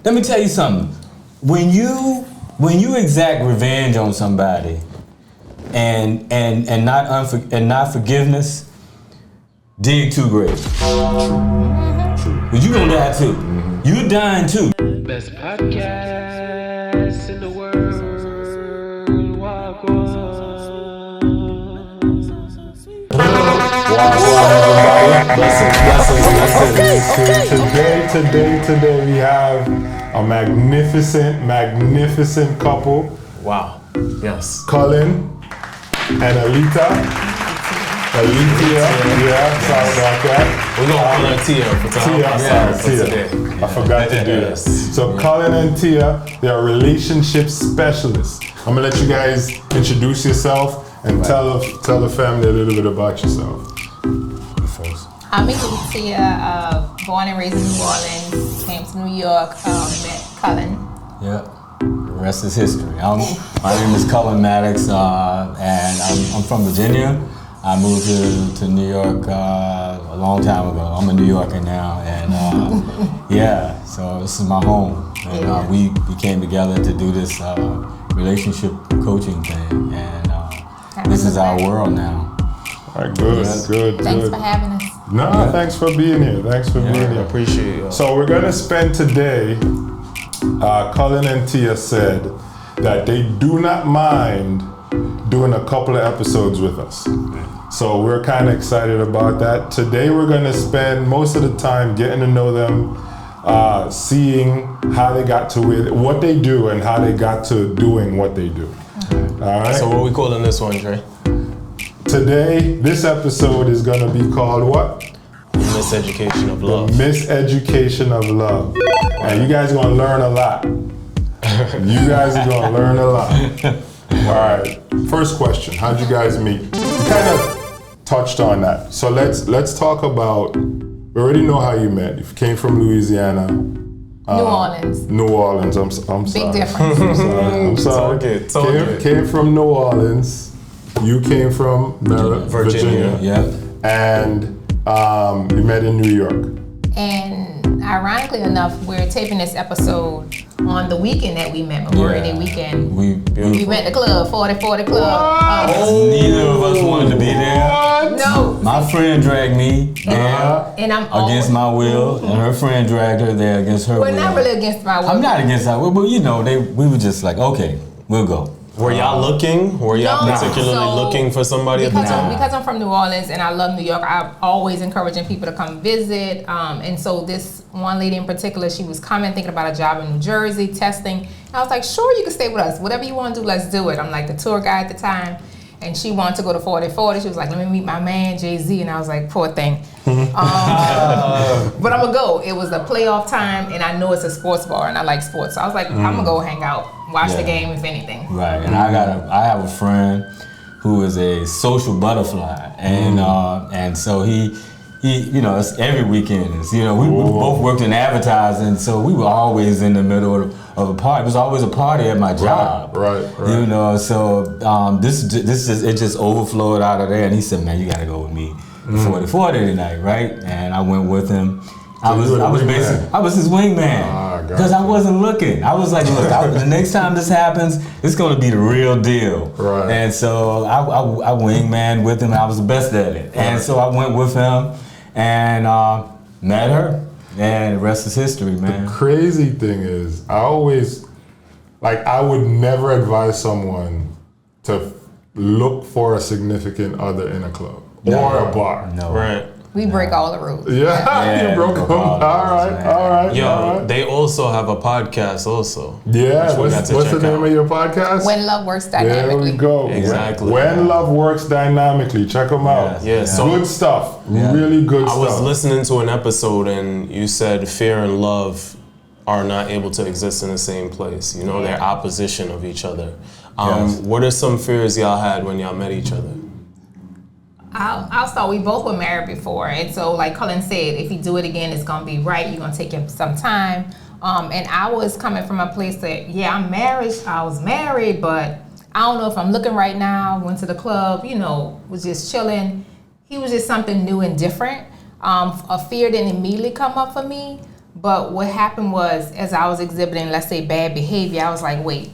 Let me tell you something. When you exact revenge on somebody, and not forgiveness, dig too great. True. But you gonna die too. You dying too. Best podcast in the world. Blessings. Today we have a magnificent couple. Wow. Yes. Cullin and Elitia. Sorry about that. We're gonna call her Tia for Tia. I forgot to do this. So Cullin and Tia, they are relationship specialists. I'm gonna let you guys introduce yourself and tell the family a little bit about yourself. I'm Elitia, born and raised in New Orleans, came to New York, met Cullin. Yep. The rest is history. My name is Cullin Maddox, and I'm from Virginia. I moved to New York a long time ago. I'm a New Yorker now, and so this is my home. And we came together to do this relationship coaching thing, and this is our world now. All right, good. Thanks for having us. No, thanks for being here. I appreciate it. So we're gonna spend today, Cullin and Tia said that they do not mind doing a couple of episodes with us. So we're kind of excited about that. Today we're gonna spend most of the time getting to know them, seeing how they got to what they do and how they got to doing what they do. All right? So what are we calling this one, Dre? Today, this episode is gonna be called what? Miseducation of Love. Miseducation of Love. And you guys are gonna learn a lot. All right, first question, how'd you guys meet? We kind of touched on that. So let's talk about, we already know how you met. You came from Louisiana. New Orleans. I'm sorry. Big difference. I'm sorry. It's all good. Came from New Orleans. You came from Virginia. Yep. And you met in New York. And ironically enough, we're taping this episode on the weekend that we met, Memorial Day weekend. We went to the club, 40 club. Neither of us wanted to be there. No. My friend dragged me there and I'm against my will, and her friend dragged her there against her will. We're not really against my will. I'm not against her will, but we were just like, okay, we'll go. Were y'all looking? Were y'all particularly looking for somebody? Because I'm from New Orleans and I love New York, I'm always encouraging people to come visit. And so this one lady in particular, she was coming, thinking about a job in New Jersey, testing. And I was like, sure, you can stay with us. Whatever you want to do, let's do it. I'm like the tour guide at the time. And she wanted to go to 40. She was like, let me meet my man, Jay-Z. And I was like, poor thing. But I'm going to go. It was the playoff time, and I know it's a sports bar, and I like sports. So I was like, I'm going to go hang out, watch the game, if anything. Right, and I have a friend who is a social butterfly. And so he it's every weekend. We both worked in advertising, so we were always in the middle of a party. It was always a party at my job. Right. So it just overflowed out of there. And he said, "Man, you got to go with me to 40 tonight, right?" And I went with him. I was his wingman because I wasn't looking. I was like, look, the next time this happens, it's gonna be the real deal. Right. And so I wingman with him. And I was the best at it. And so I went with him and met her. And the rest is history, man. The crazy thing is, I would never advise someone to look for a significant other in a club or a bar. No. Right. We break all the rules. Yeah, you broke them. All right. They also have a podcast also. Yeah, what's the name of your podcast? When Love Works Dynamically. There we go. Exactly. When Love Works Dynamically. Check them out. Yeah. So good stuff. Really good stuff. I was listening to an episode and you said fear and love are not able to exist in the same place. They're opposition of each other. What are some fears y'all had when y'all met each other? I'll start. We both were married before, and so like Cullin said, if you do it again, it's gonna be right. You're gonna take some time. And I was coming from a place that, I'm married. I was married, but I don't know if I'm looking right now. Went to the club, was just chilling. He was just something new and different. A fear didn't immediately come up for me, But what happened was, as I was exhibiting, let's say, bad behavior, I was like, wait,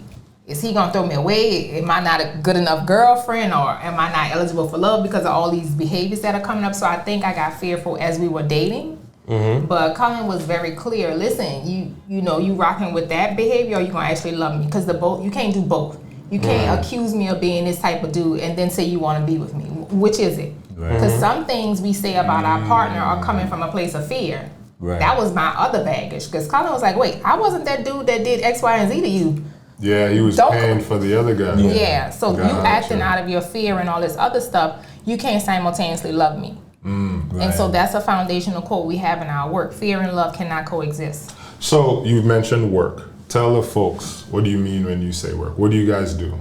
is he gonna throw me away? Am I not a good enough girlfriend, or am I not eligible for love because of all these behaviors that are coming up? So I think I got fearful as we were dating. But Cullin was very clear. Listen, you rocking with that behavior, or you gonna actually love me? Because you can't do both. You can't accuse me of being this type of dude and then say you want to be with me. Which is it? Because some things we say about our partner are coming from a place of fear. That was my other baggage. Because Cullin was like, wait, I wasn't that dude that did X, Y, and Z to you. Yeah, he was paying for the other guy. Yeah, so you acting out of your fear and all this other stuff, you can't simultaneously love me. And so that's a foundational quote we have in our work. Fear and love cannot coexist. So you mentioned work. Tell the folks, what do you mean when you say work? What do you guys do?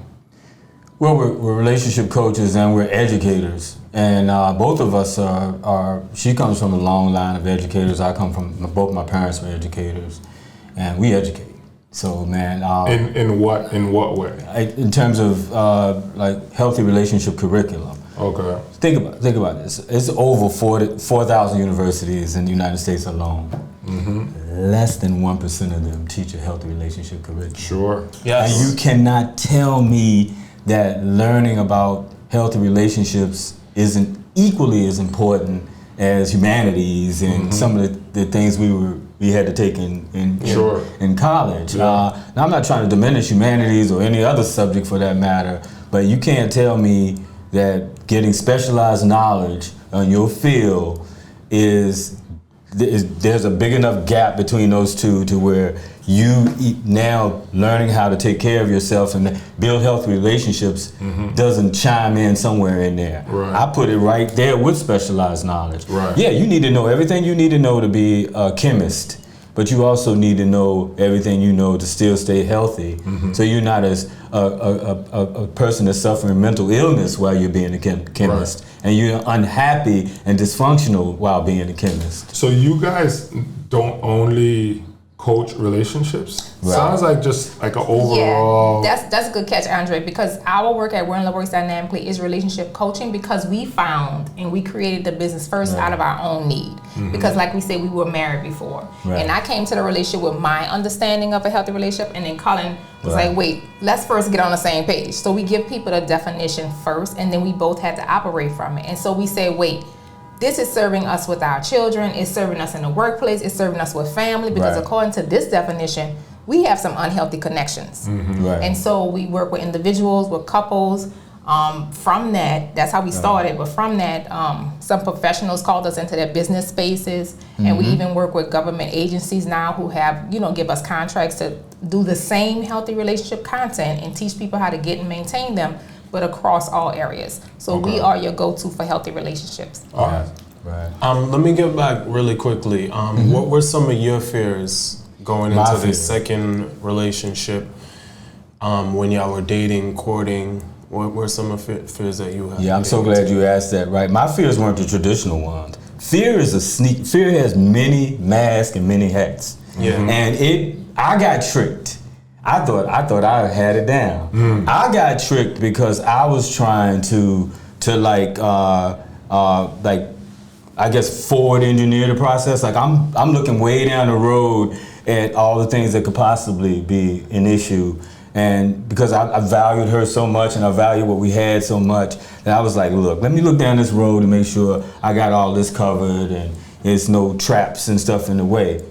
Well, we're relationship coaches and we're educators. And both of us are, she comes from a long line of educators. I come from, both my parents were educators. And we educate. So, man. In what way? In terms of like healthy relationship curriculum. Okay. Think about this. It's over 4,000 universities in the United States alone. Less than 1% of them teach a healthy relationship curriculum. Sure. Yes. And you cannot tell me that learning about healthy relationships isn't equally as important as humanities and some of the things we had to take in college. Now, I'm not trying to diminish humanities or any other subject for that matter, but you can't tell me that getting specialized knowledge on your field there's a big enough gap between those two to where you now learning how to take care of yourself and build healthy relationships doesn't chime in somewhere in there. I put it right there with specialized knowledge. Yeah, you need to know everything you need to know to be a chemist, but you also need to know everything you know to still stay healthy. So you're not as a person that's suffering mental illness while you're being a chemist, and you're unhappy and dysfunctional while being a chemist. So you guys don't only coach relationships? Sounds like just like an overall. Yeah, that's a good catch, Andre, because our work at Where Love Works Dynamically is relationship coaching, because we found and we created the business first out of our own need. Because like we said, we were married before. And I came to the relationship with my understanding of a healthy relationship, and then Cullin was like, wait, let's first get on the same page. So we give people the definition first, and then we both had to operate from it. And so we say, wait, this is serving us with our children, it's serving us in the workplace, it's serving us with family, because according to this definition, we have some unhealthy connections. And so we work with individuals, with couples. From that, that's how we started, but from that, some professionals called us into their business spaces, and we even work with government agencies now who have, give us contracts to do the same healthy relationship content and teach people how to get and maintain them, but across all areas. So we are your go-to for healthy relationships. Let me get back really quickly. What were some of your fears going into the second relationship when y'all were dating, courting? What were some of the fears that you had? Yeah, I'm so glad you asked that, right? My fears weren't the traditional ones. Fear has many masks and many hats. And I got tricked. I thought I had it down. I got tricked because I was trying to I guess forward engineer the process. Like I'm looking way down the road at all the things that could possibly be an issue. And because I valued her so much and I valued what we had so much, that I was like, look, let me look down this road and make sure I got all this covered and there's no traps and stuff in the way.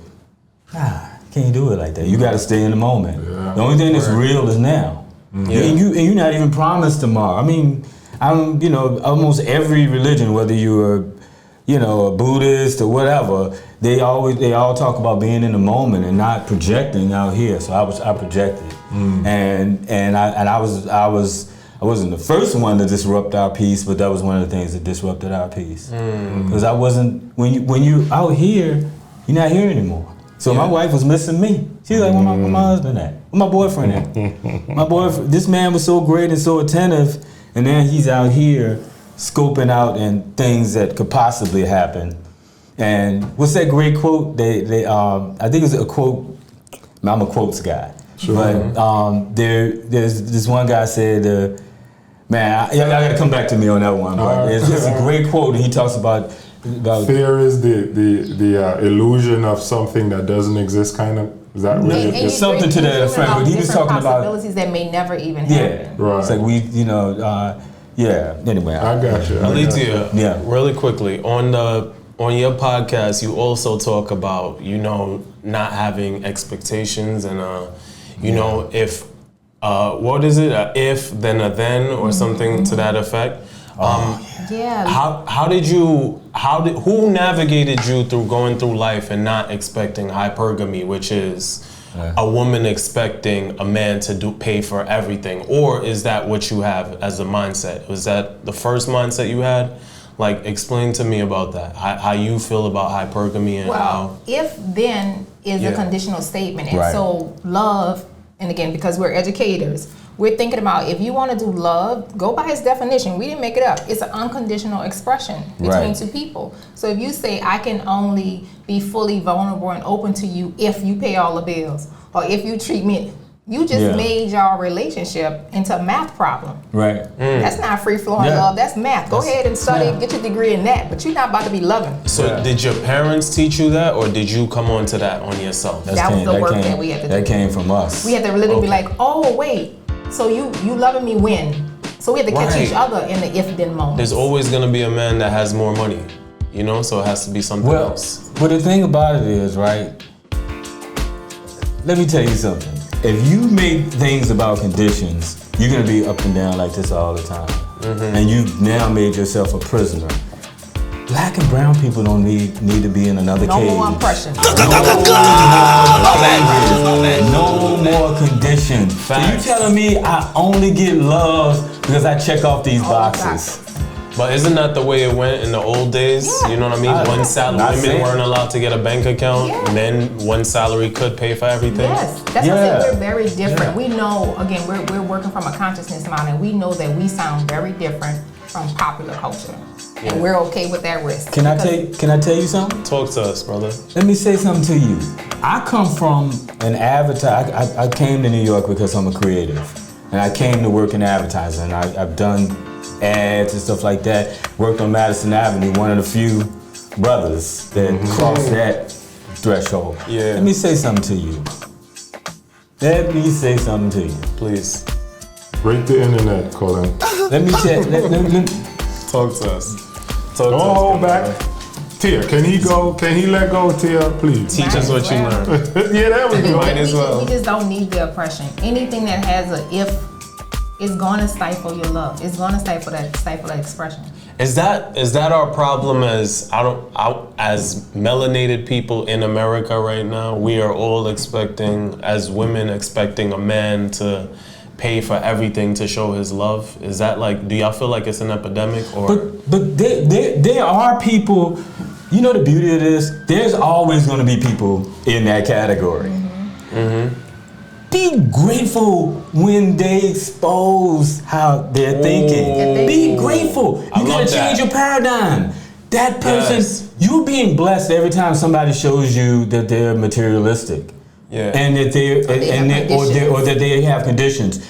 Can't do it like that. You got to stay in the moment. The only thing that's real is now. And you're not even promised tomorrow. I mean, almost every religion, whether you're a Buddhist or whatever, they all talk about being in the moment and not projecting out here. So I projected, and I wasn't the first one to disrupt our peace, but that was one of the things that disrupted our peace. Because I wasn't when you out here, you're not here anymore. So my wife was missing me. She's like, where my husband at? Where my boyfriend at? My boyfriend. This man was so great and so attentive, and then he's out here scoping out and things that could possibly happen. And what's that great quote? I think it's a quote. I'm a quotes guy, but there's this one guy said, man, I got to come back to me on that one. But it's a great quote, and he talks about Fear is the illusion of something that doesn't exist, kind of. Is that really? It's something to that effect. But he was talking about possibilities that may never even happen. yeah, Right. It's like we, you know, yeah. Anyway, I got you. Alitia, Yeah. really quickly, on your podcast, you also talk about, you know, not having expectations and, you know, if, what is it? A if, then a then, or something to that effect. Yeah. Who navigated you through going through life and not expecting hypergamy, which is a woman expecting a man to pay for everything? Or is that what you have as a mindset? Was that the first mindset you had? Like, explain to me about that. How you feel about hypergamy and how. If then is a conditional statement. And Right. so love, and again, because we're educators, we're thinking about if you want to do love, go by its definition. We didn't make it up. It's an unconditional expression between Right. two people. So if you say, I can only be fully vulnerable and open to you if you pay all the bills, or if you treat me, you just made your relationship into a math problem. right. That's not free flowing Yeah. love. That's math. Go ahead and study, math. get your degree in that, but you're not about to be loving. So did your parents teach you that, or did you come onto that on yourself? That was the work that we had to do. That came from us. We had to literally be like, oh wait, so you loving me when? So we had to catch Right. each other in the if-then moment. There's always gonna be a man that has more money, you know, so it has to be something Well, else. but the thing about it is, right? Let me tell you something. If you make things about conditions, you're gonna be up and down like this all the time. And you've now made yourself a prisoner. Black and brown people don't need to be in another no cage. more impression. No more condition. So you Facts. telling me I only get love because I check off these boxes? But isn't that the way it went in the old days? Yeah. You know what I mean? Not Women saying- weren't allowed to get a bank account. Yeah. Men, one salary could pay for everything. Yes, that's Yeah. why I said we're very different. Yeah. We know, again, we're working from a consciousness mind, and we know that we sound very different from popular culture. And we're okay with that risk. Can I Because- tell you something? Talk to us, brother. Let me say something to you. I come from an I came to New York because I'm a creative, and I came to work in advertising. I've done ads and stuff like that. Worked on Madison Avenue, one of the few brothers that crossed that threshold. Yeah. Let me say something to you. Let me say something to you. Please. Break the internet, Cullin. Let me tell. let- Talk to us. Talk Don't to us. hold back. Tia, can he go? Can he let go, Tia, please? Teach us what you learned. Yeah, there we go. Might as well. We just don't need the oppression. Anything that has a if is going to stifle your love. It's going to stifle that expression. Is that our problem as as melanated people in America right now? We are all expecting, as women, expecting a man to pay for everything to show his love. Is that like? Do y'all feel like it's an epidemic or? But there are people. You know the beauty of this. There's always going to be people in that category. Be grateful when they expose how they're thinking. Be grateful. You gotta love change that. your paradigm. That person, Yes. you're being blessed every time somebody shows you that they're materialistic, Yeah. and that have or that they have conditions.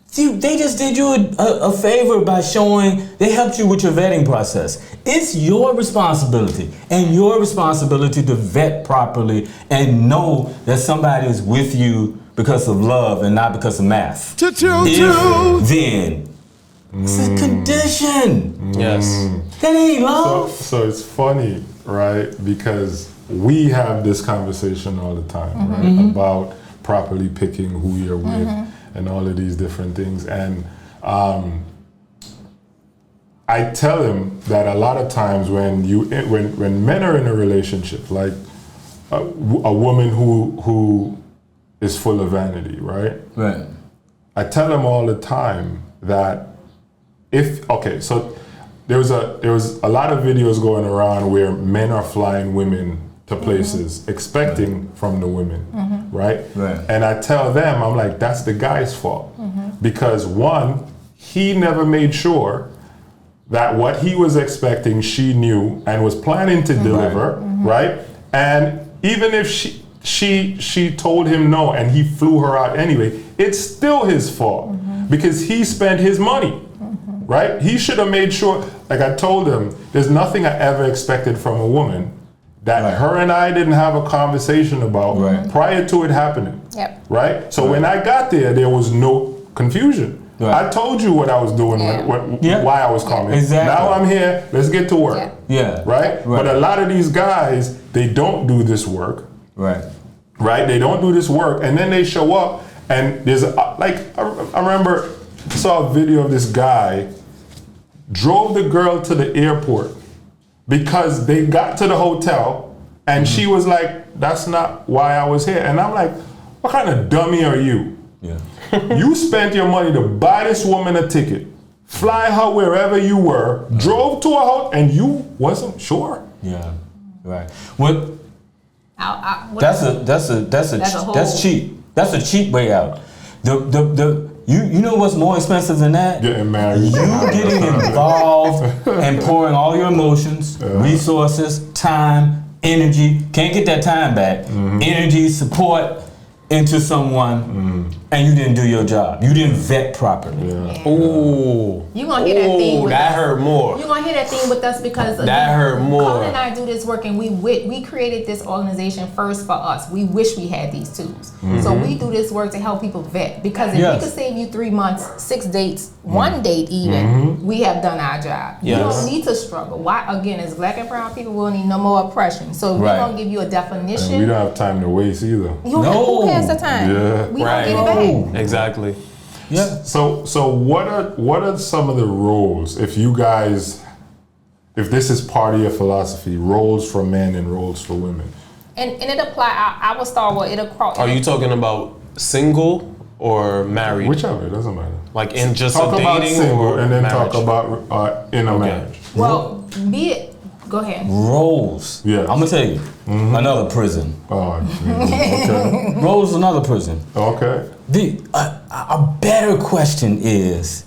See, they just did you a favor by showing they helped you with your vetting process. It's your responsibility and your responsibility to vet properly and know that somebody is with you because of love and not because of math. If then, it's a condition. Yes. That ain't love. So it's funny, right? Because we have this conversation all the time, right? About properly picking who you're with and all of these different things. And I tell him that a lot of times when men are in a relationship, like a woman who is full of vanity, right? Right. I tell them all the time that so there was a lot of videos going around where men are flying women to places expecting from the women, right? Right. And I tell them, I'm like, that's the guy's fault. Because one, he never made sure that what he was expecting she knew and was planning to deliver, right? And even if she told him no and he flew her out anyway, it's still his fault because he spent his money. right? He should have made sure, like I told him, there's nothing I ever expected from a woman that her and I didn't have a conversation about prior to it happening. Yep. Right? So when I got there was no confusion. I told you what I was doing, why I was coming. Exactly. Now I'm here, let's get to work. Right? But a lot of these guys, they don't do this work. Right? They don't do this work, and then they show up, and there's I remember, I saw a video of this guy drove the girl to the airport because they got to the hotel, and she was like, that's not why I was here. And I'm like, what kind of dummy are you? You spent your money to buy this woman a ticket, fly her wherever you were, drove to a hotel, and you wasn't sure. What? That's cheap. That's a cheap way out. You know what's more expensive than that? Getting married. You getting involved and pouring all your emotions, resources, time, energy. Can't get that time back. Energy, support into someone, and you didn't do your job. You didn't vet properly. Ooh. You gonna hear that theme with that us. hurt more. You gonna hear that theme with us because that hurt more. Cullin and I do this work, and we created this organization first for us. We wish we had these tools. So we do this work to help people vet, because if we could save you 3 months, 6 dates, 1 date even, we have done our job. You don't need to struggle. Why? Again, as Black and brown people, we don't need no more oppression. So we're gonna give you a definition. And we don't have time to waste either. Who has the time? We don't get it back. Exactly. So what are some of the roles, if this is part of your philosophy, roles for men and roles for women? And it apply. I will start with it across. Are you talking about single or married? Whichever, it doesn't matter. Like in just talk a dating about single or and then marriage? talk about in a marriage. Well, be it. Go ahead. Roles. I'm gonna tell you, another prison. Oh, okay. Roles, another prison. Okay. A better question is,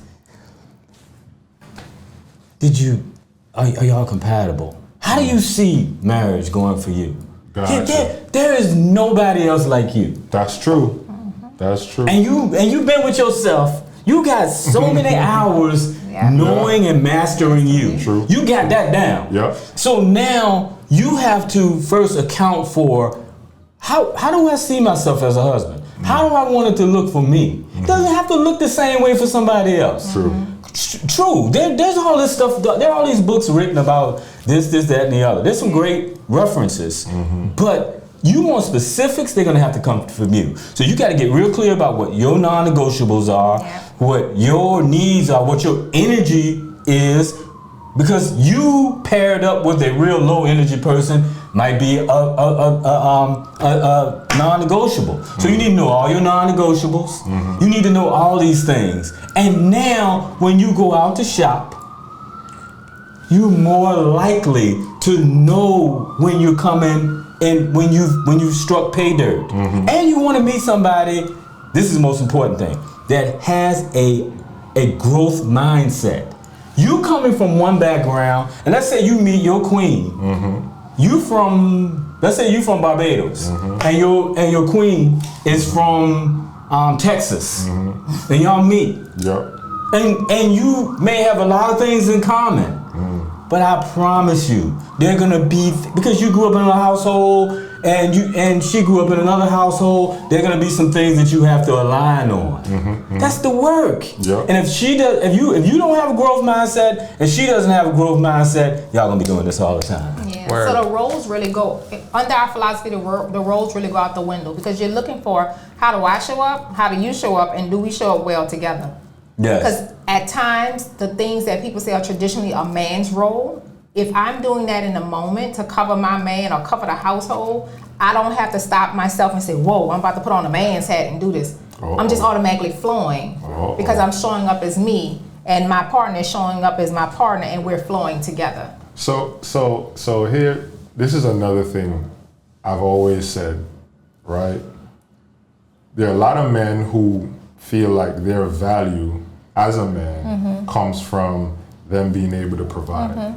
are y'all compatible? How do you see marriage going for you? Gotcha. There is nobody else like you. That's true. That's true. And you've been with yourself. You got so many hours knowing and mastering you. True. You got that down. So now you have to first account for how do I see myself as a husband? How do I want it to look for me? It doesn't have to look the same way for somebody else. True. There's all this stuff. There are all these books written about this, that, and the other. There's some great references, but you want specifics, they're gonna have to come from you. So you gotta get real clear about what your non-negotiables are, what your needs are, what your energy is, because you paired up with a real low energy person might be a non-negotiable. So you need to know all your non-negotiables. You need to know all these things. And now when you go out to shop, you're more likely to know when you're coming and when you've struck pay dirt. And you want to meet somebody, this is the most important thing, that has a growth mindset. You coming from one background, and let's say you meet your queen. Let's say you from Barbados, and your queen is from Texas, and y'all meet. And you may have a lot of things in common. But I promise you, they're gonna be, because you grew up in a household and she grew up in another household, there are gonna be some things that you have to align on. That's the work. And if you don't have a growth mindset and she doesn't have a growth mindset, y'all gonna be doing this all the time. So the roles really go, under our philosophy, the roles really go out the window, because you're looking for, how do I show up, how do you show up, and do we show up well together? Because at times, the things that people say are traditionally a man's role, if I'm doing that in the moment to cover my man or cover the household, I don't have to stop myself and say, whoa, I'm about to put on a man's hat and do this. I'm just automatically flowing because I'm showing up as me, and my partner is showing up as my partner, and we're flowing together. So here, this is another thing I've always said, right? There are a lot of men who feel like their value as a man comes from them being able to provide,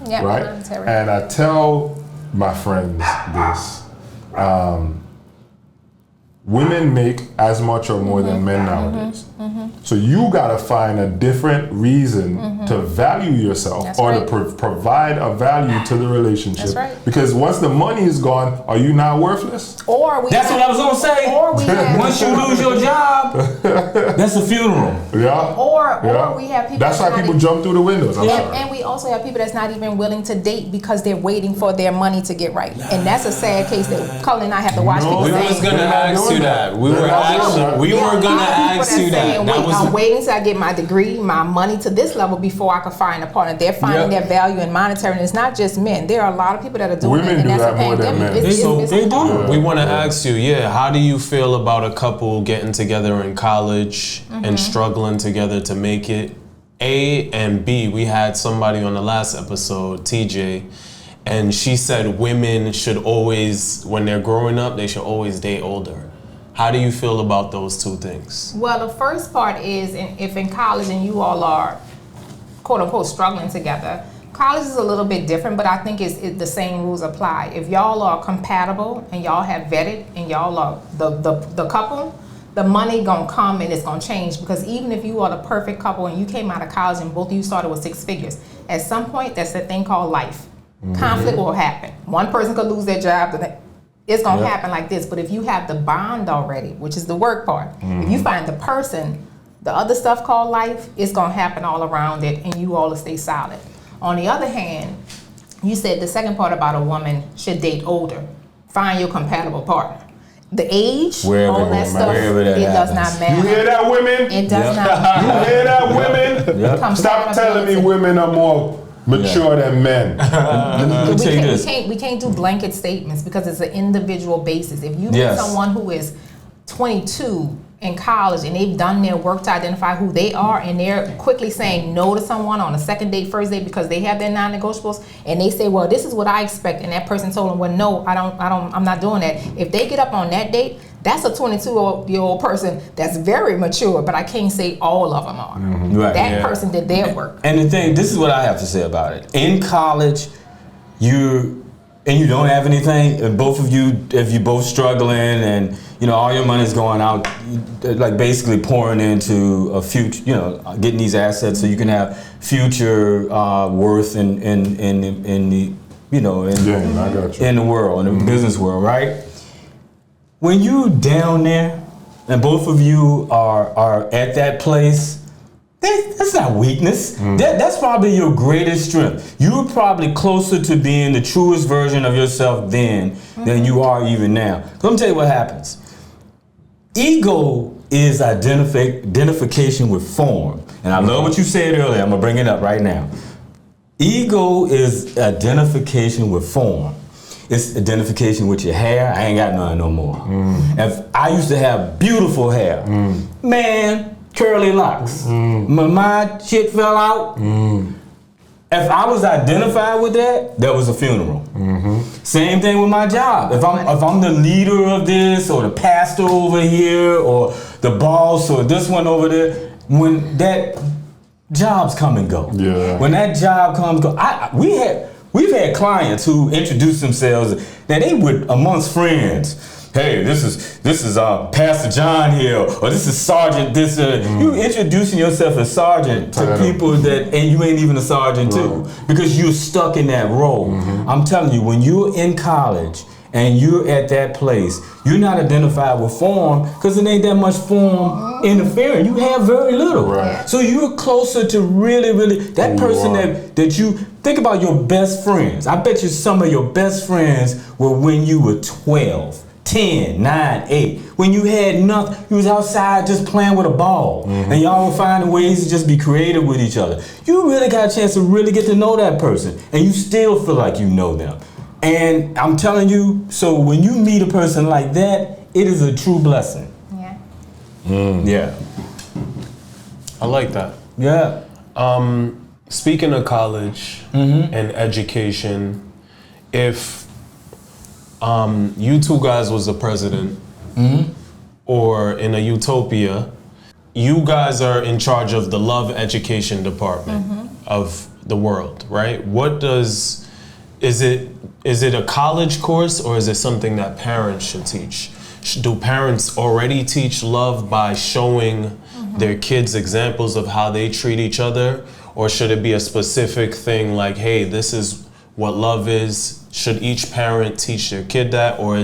right? And I tell my friends this, women make as much or more than men nowadays. So you gotta find a different reason to value yourself That's or right. to provide a value to the relationship. That's right. Because once the money is gone, are you now worthless? Or we That's what I was gonna say. Or we have, Once you lose your job, that's a funeral. Yeah. or we have people. That's why not people even- jump through the windows. I'm sorry. And we also have people that's not even willing to date because they're waiting for their money to get right. And that's a sad case that Cullin and I have to watch people We saying. was gonna They're not ask doing you that. that. We They're were not doing actually that. we Yeah, were gonna people ask that's you that. saying, That wait, was I'm waiting till I get my degree, my money to this level before I can find a partner. They're finding Yep. their value in monetary, and it's not just men. There are a lot of people that are doing Women it, and do that's that a more than pandemic. men. It's They do. hard. We want to ask you, how do you feel about a couple getting together in college and struggling together to make it? A and B, we had somebody on the last episode, TJ, and she said women should always, when they're growing up, they should always date older. How do you feel about those two things? Well, the first part is, if in college and you all are, quote unquote, struggling together, college is a little bit different, but I think the same rules apply. If y'all are compatible and y'all have vetted and y'all are the couple, the money gonna come and it's gonna change, because even if you are the perfect couple and you came out of college and both of you started with 6 figures, at some point that's the thing called life. Conflict will happen. One person could lose their job, it's gonna happen like this. But if you have the bond already, which is the work part, if you find the person, the other stuff called life, it's gonna happen all around it, and you all will stay solid. On the other hand, you said the second part about a woman should date older. Find your compatible partner. The age, Wherever all that that stuff, wherever that it does happens. not You matter. hear that, women? It does not You matter. hear that, women? Compatibility. Stop telling me women are more mature than men. Let me tell you this. We can't do blanket statements because it's an individual basis. If you meet Yes. someone who is 22 in college and they've done their work to identify who they are, and they're quickly saying no to someone on a second date, first date, because they have their non-negotiables, and they say, well, this is what I expect, and that person told them, well, no, I'm not doing that. If they get up on that date, that's a 22-year-old person that's very mature, but I can't say all of them are. Right. That person did their work. And the thing, this is what I have to say about it. In college, you don't have anything, and both of you, if you're both struggling and all your money's going out, like basically pouring into a future, getting these assets so you can have future worth in the I got you. in the world, in the business world, right? When you down there and both of you are at that place, that's not weakness. That's probably your greatest strength. You're probably closer to being the truest version of yourself then than you are even now. Let me tell you what happens. Ego is identification with form. And I love what you said earlier. I'm going to bring it up right now. Ego is identification with form. It's identification with your hair. I ain't got none no more. If I used to have beautiful hair, man, curly locks. My shit fell out. If I was identified with that, that was a funeral. Same thing with my job. If I'm the leader of this, or the pastor over here, or the boss, or this one over there, when that jobs come and go. Yeah. When that job comes, we've had clients who introduce themselves that they would amongst friends. Hey, this is Pastor John here, or this is Sergeant. You introducing yourself as Sergeant to people that, and you ain't even a sergeant too, because you're stuck in that role. I'm telling you, when you're in college and you're at that place, you're not identified with form because it ain't that much form interfering. You have very little. Right. So you're closer to really that person that you think about. Your best friends. I bet you some of your best friends were when you were 12. 10, 9, 8. When you had nothing, you was outside just playing with a ball. And y'all were finding ways to just be creative with each other. You really got a chance to really get to know that person. And you still feel like you know them. And I'm telling you, so when you meet a person like that, it is a true blessing. Yeah. Yeah. I like that. Yeah. Speaking of college and education, if you two guys was the president, or in a utopia, you guys are in charge of the love education department of the world, right? Is it a college course, or is it something that parents should teach? do parents already teach love by showing their kids examples of how they treat each other? Or should it be a specific thing like, hey, this is what love is? Should each parent teach their kid that? Or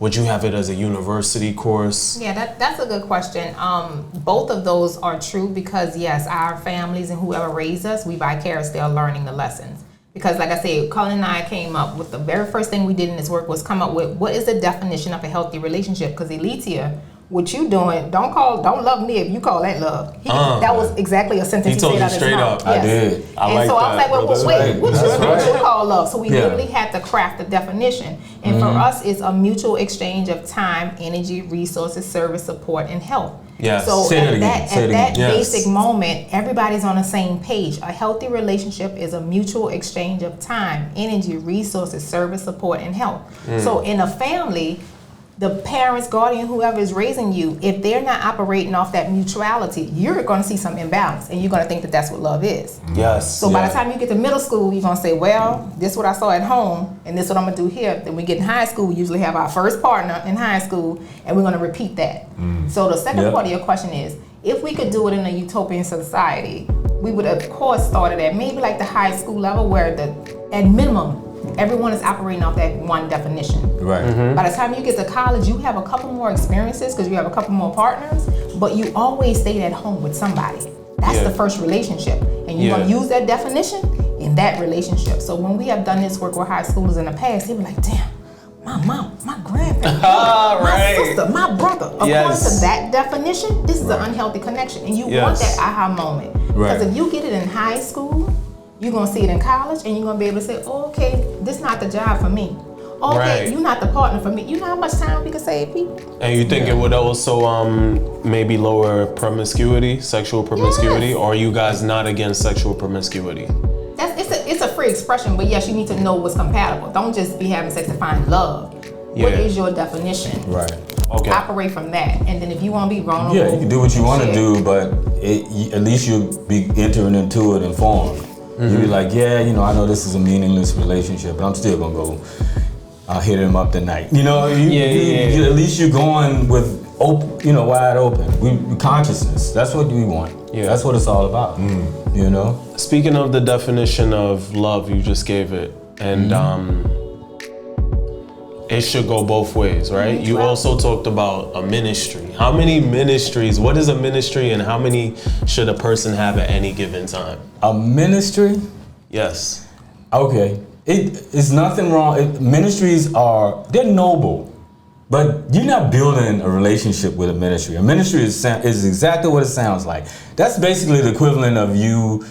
would you have it as a university course? Yeah, that's a good question. Both of those are true because, yes, our families and whoever raised us, we vicariously are learning the lessons. Because like I said, Cullin and I came up with the very first thing we did in this work was come up with what is the definition of a healthy relationship? Because Elitia, what you doing, don't love me if you call that love. That was exactly a sentence he told said you out of his straight mouth. up. Yes. I did. And so I was like, well, wait, what you call love? So we Yeah. literally had to craft the definition. And for us, it's a mutual exchange of time, energy, resources, service, support, and help. Yes. So Say that at again. Say it that again. Yes. basic moment, everybody's on the same page. A healthy relationship is a mutual exchange of time, energy, resources, service, support, and help. So in a family, the parents, guardian, whoever is raising you, if they're not operating off that mutuality, you're going to see some imbalance, and you're going to think that that's what love is. Yes. So by the time you get to middle school, you're going to say, well, this is what I saw at home, and this is what I'm going to do here. Then we get in high school, we usually have our first partner in high school, and we're going to repeat that. So the second part of your question is, if we could do it in a utopian society, we would, of course, start it at maybe like the high school level where at minimum, everyone is operating off that one definition. Right. By the time you get to college, you have a couple more experiences because you have a couple more partners, but you always stayed at home with somebody. That's the first relationship. And you're going to use that definition in that relationship. So when we have done this work with high schoolers in the past, they be like, damn, my mom, my grandparents, my sister, my brother. According to that definition, this is an unhealthy connection. And you want that aha moment. Because if you get it in high school, you're going to see it in college, and you're going to be able to say, oh, okay, this is not the job for me. Okay, you're not the partner for me. You know how much time we can save people? And you think it would also maybe lower promiscuity, sexual promiscuity? Or are you guys not against sexual promiscuity? It's a free expression, but yes, you need to know what's compatible. Don't just be having sex to find love. What is your definition? Right. Okay. Operate from that, and then if you want to be vulnerable, Yeah, you can do what you want to do, but at least you'll be entering into it informed. You'll be like, yeah, I know this is a meaningless relationship, but I'm still gonna go hit him up tonight. You, at least you're going with wide open. Consciousness. That's what we want. Yeah. That's what it's all about. Speaking of the definition of love, you just gave it, and it should go both ways, right? You also talked about a ministry. How many ministries? What is a ministry, and how many should a person have at any given time? A ministry? Yes. Okay. It's nothing wrong. Ministries they're noble, but you're not building a relationship with a ministry. A ministry is exactly what it sounds like. That's basically the equivalent of you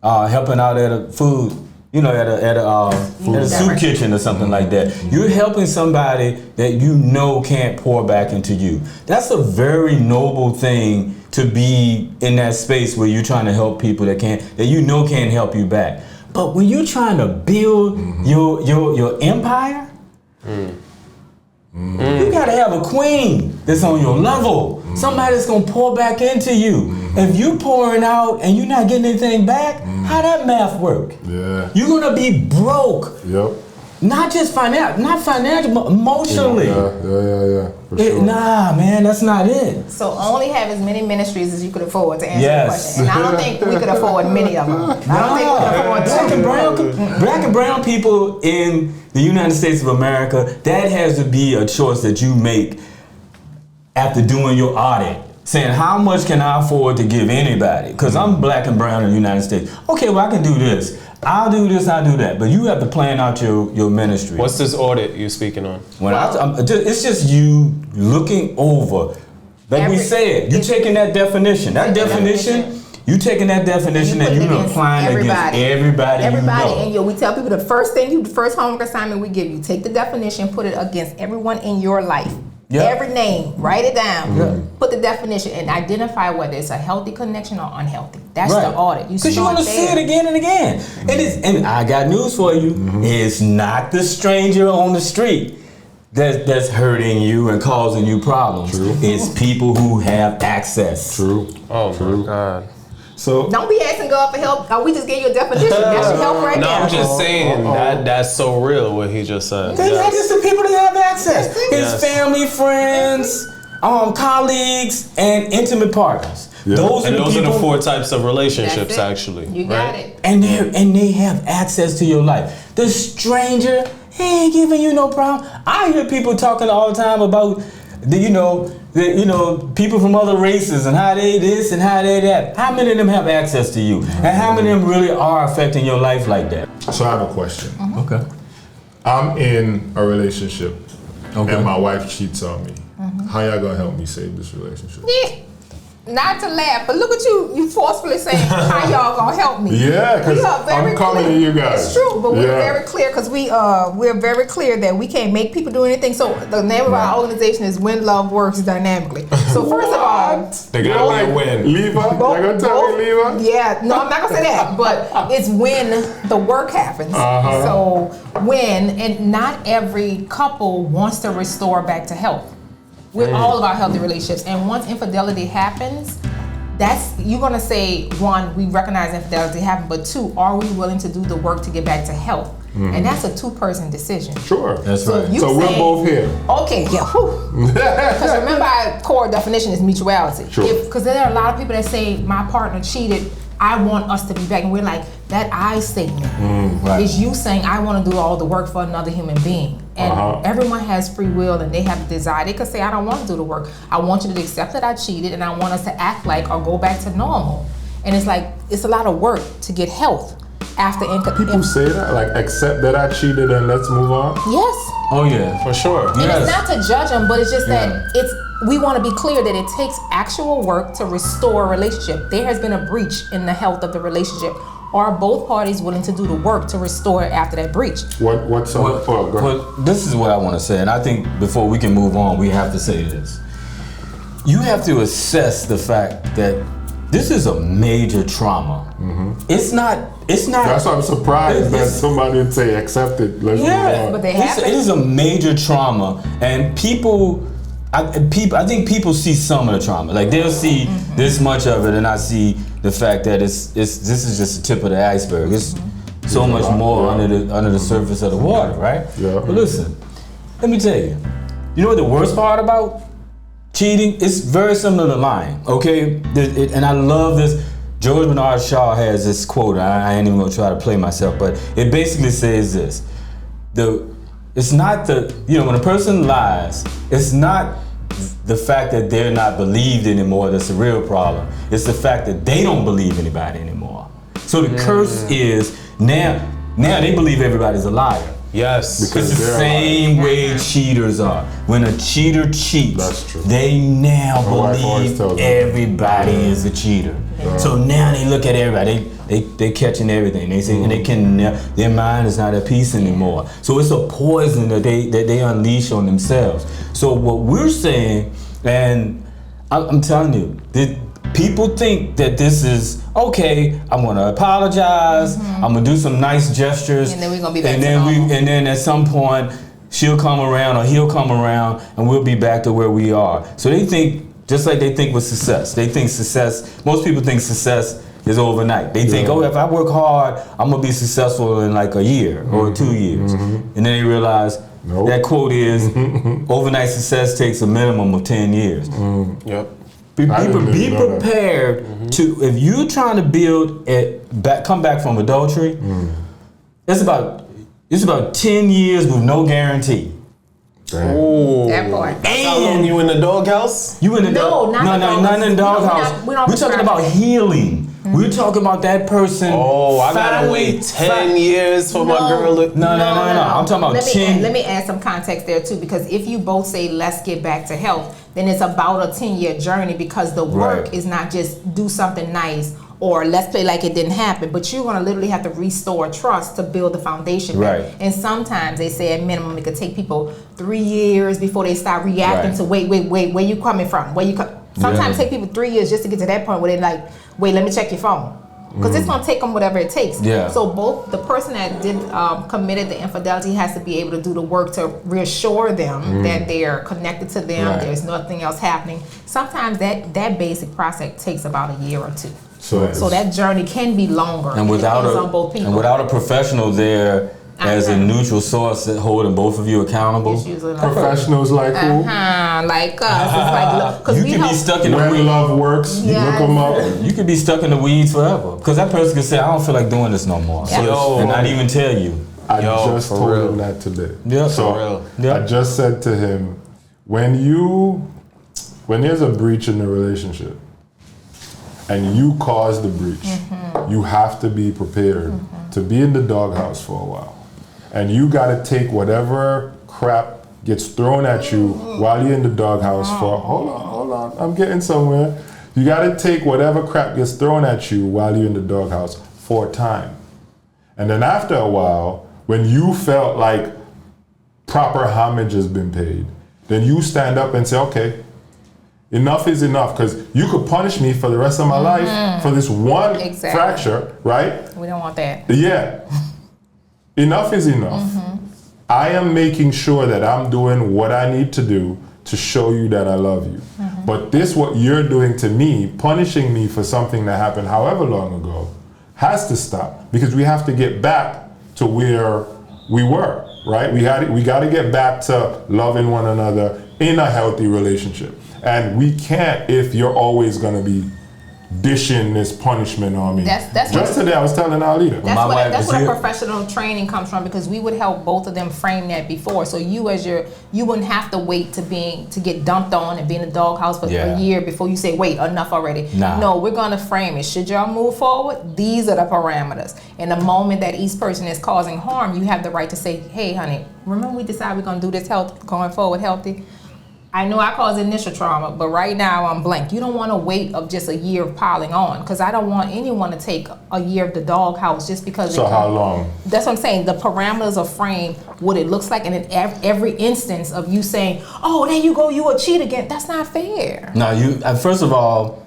helping out at a food, at a soup kitchen or something like that. You're helping somebody that can't pour back into you. That's a very noble thing to be in that space where you're trying to help people that can't help you back. But when you're trying to build your empire, you gotta have a queen that's on your level. Somebody that's gonna pour back into you. If you pouring out and you're not getting anything back, how that math work? Yeah. You're gonna be broke. Yep. Not just financial, but emotionally. Yeah. For sure. Nah, man, that's not it. So only have as many ministries as you could afford to answer the question. And I don't think we could afford many of them. I don't think we could afford Black and brown people in the United States of America, that has to be a choice that you make after doing your audit. Saying, how much can I afford to give anybody? Because I'm black and brown in the United States. Okay, well, I can do this. I'll do this, I'll do that. But you have to plan out your ministry. What's this audit you're speaking on? It's just you looking over. Like we said, you're taking that definition. You taking that definition and you're applying it against everybody. And we tell people the first homework assignment we give you, take the definition, put it against everyone in your life. Yep. Every name, write it down, put the definition, and identify whether it's a healthy connection or unhealthy. That's the audit. Because you want to see it again and again. And I got news for you. It's not the stranger on the street that's hurting you and causing you problems. It's people who have access. True. Oh my God. So Don't be asking God for help. We just gave you a definition. That's your help right No, there. I'm just saying that's so real what he just said. There's access to people that have access. His Yes. family, friends, colleagues, and intimate partners. Yeah. Those And are the those people. are the 4 types of relationships, That's it. actually. You got right? it. And they have access to your life. The stranger, he ain't giving you no problem. I hear people talking all the time about people from other races and how they this and how they that. How many of them have access to you? And how many of them really are affecting your life like that? So I have a question. Okay. I'm in a relationship Okay. and my wife cheats on me. How y'all gonna help me save this relationship? Yeah. Not to laugh, but look at you forcefully saying how y'all gonna help me. Yeah, because We are very I'm coming clear. to you guys. It's true, but we're Yeah. very clear because we're very clear that we can't make people do anything. So the name of our organization is When Love Works Dynamically. So first of all, They gotta be a win. Leave her? Y'all gonna tell me leave her? yeah, no, I'm not gonna say that, but it's when the work happens. Uh-huh. So and not every couple wants to restore back to health. We're all about healthy relationships, and once infidelity happens, you're gonna say, 1, we recognize infidelity happened, but 2, are we willing to do the work to get back to health? And that's a 2-person decision. Sure. That's So right. you So we're saying- both here. Okay, yeah. Because remember, our core definition is mutuality. Sure. Because there are a lot of people that say, my partner cheated, I want us to be back. And we're like, that I statement right. is you saying, I want to do all the work for another human being. And everyone has free will and they have the desire. They could say, I don't want to do the work. I want you to accept that I cheated and I want us to act like or go back to normal. And it's like, it's a lot of work to get health after People say that, like, accept that I cheated and let's move on. Yes. Oh yeah. For sure. And it's not to judge them, but it's just Yeah. that we want to be clear that it takes actual work to restore a relationship. There has been a breach in the health of the relationship. Are both parties willing to do the work to restore it after that breach? What's up? Go ahead. Well, this is what I want to say, and I think before we can move on, we have to say this. You have to assess the fact that this is a major trauma. It's not. That's why I'm surprised that It's- somebody would say accept it. Let's move Yeah, on. But they it happen. is a major trauma, and I think people see some of the trauma. Like they'll see this much of it, and I see the fact that this is just the tip of the iceberg. It's so much more under the surface of the water, right? Yeah. But listen, let me tell you. You know what the worst part about cheating? It's very similar to lying. Okay, and I love this. George Bernard Shaw has this quote. I ain't even gonna try to play myself, but it basically says this: it's not when a person lies, it's not the fact that they're not believed anymore that's the real problem. It's the fact that they don't believe anybody anymore. So the curse is now they believe everybody's a liar. Yes. It's Because the they're same way cheaters are. When a cheater cheats, That's true. they now My wife always believe tells me. everybody is a cheater. So now they look at everybody. They catching everything. They say and they can. Their mind is not at peace anymore. So it's a poison that they unleash on themselves. So what we're saying, and I'm telling you, that people think that this is okay. I'm gonna apologize. I'm gonna do some nice gestures, And then we're gonna be back and to then normal. and then at some point she'll come around or he'll come around, and we'll be back to where we are. So they think, just like they think with success. They think success. Most people think success is overnight. They think, if I work hard, I'm gonna be successful in like a year or 2 years, and then they realize. Nope. That quote is, overnight success takes a minimum of 10 years. Yep. Be I didn't even know that. prepared to, if you're trying to build come back from adultery, it's about 10 years with no guarantee. Damn. Ooh. That part. How long you in the doghouse? You in the No, not the not in the doghouse. doghouse. We don't We're talking prescribe about that. healing. We're talking about that person. Oh, I gotta finally- wait 10 years for my girl to... No. I'm talking about 10. Let me add some context there too, because if you both say let's get back to health, then it's about a 10-year journey, because the work Right. is not just do something nice or let's play like it didn't happen, but you're gonna literally have to restore trust to build the foundation back. Right. And sometimes they say at minimum it could take people 3 years before they start reacting Right. to wait, where you coming from? Sometimes it take people 3 years just to get to that point where they're like, wait, let me check your phone. Because it's gonna take them whatever it takes. Yeah. So both the person that did committed the infidelity has to be able to do the work to reassure them that they are connected to them. Right. There's nothing else happening. Sometimes that basic process takes about a year or two. So that journey can be longer. And without on both people. a professional there as a neutral source that holding both of you accountable. Professionals like who? Like us. It's like, 'cause You we can be help- stuck in the When weeds. love works, you look them up. You could be stuck in the weeds forever. Because that person could say, I don't feel like doing this no more. Yeah. And not even tell you. I just for told real. him that today. Yeah, So for real. Yeah. I just said to him, when there's a breach in the relationship and you cause the breach, you have to be prepared to be in the doghouse for a while. And you gotta take whatever crap gets thrown at you while you're in the doghouse for, hold on, I'm getting somewhere. You gotta take whatever crap gets thrown at you while you're in the doghouse for a time. And then after a while, when you felt like proper homage has been paid, then you stand up and say, okay, enough is enough, because you could punish me for the rest of my life for this one fracture, right? We don't want that. Yeah. Enough is enough. I am making sure that I'm doing what I need to do to show you that I love you. But this, what you're doing to me, punishing me for something that happened however long ago, has to stop, because we have to get back to where we were, right? We got to get back to loving one another in a healthy relationship. And we can't if you're always going to be dishing this punishment on me. That's just today I was telling Alita. That's where professional training comes from, because we would help both of them frame that before. So you wouldn't have to wait to get dumped on and be in the doghouse for a year before you say, wait, enough already. Nah. No, we're gonna frame it. Should y'all move forward, these are the parameters. And the moment that each person is causing harm, you have the right to say, hey honey, remember we decided we're gonna do this going forward healthy? I know I caused initial trauma, but right now I'm blank. You don't want to wait of just a year of piling on, because I don't want anyone to take a year of the doghouse just because. So how long? That's what I'm saying. The parameters are framed what it looks like, and in every instance of you saying, "Oh, there you go, you a cheat again," that's not fair. No, you. First of all,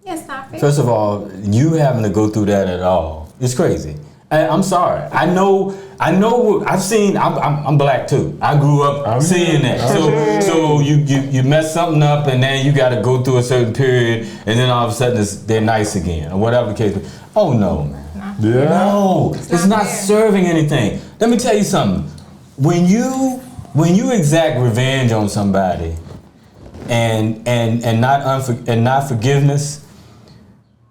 It's not fair. First of all, you having to go through that at all, it's crazy. And I'm sorry. I know. I've seen. I'm black too. I grew up seeing that. So you mess something up, and then you got to go through a certain period, and then all of a sudden they're nice again, or whatever the case. Oh no, man. Yeah. No, it's not serving anything. Let me tell you something. When you exact revenge on somebody, and not forgiveness,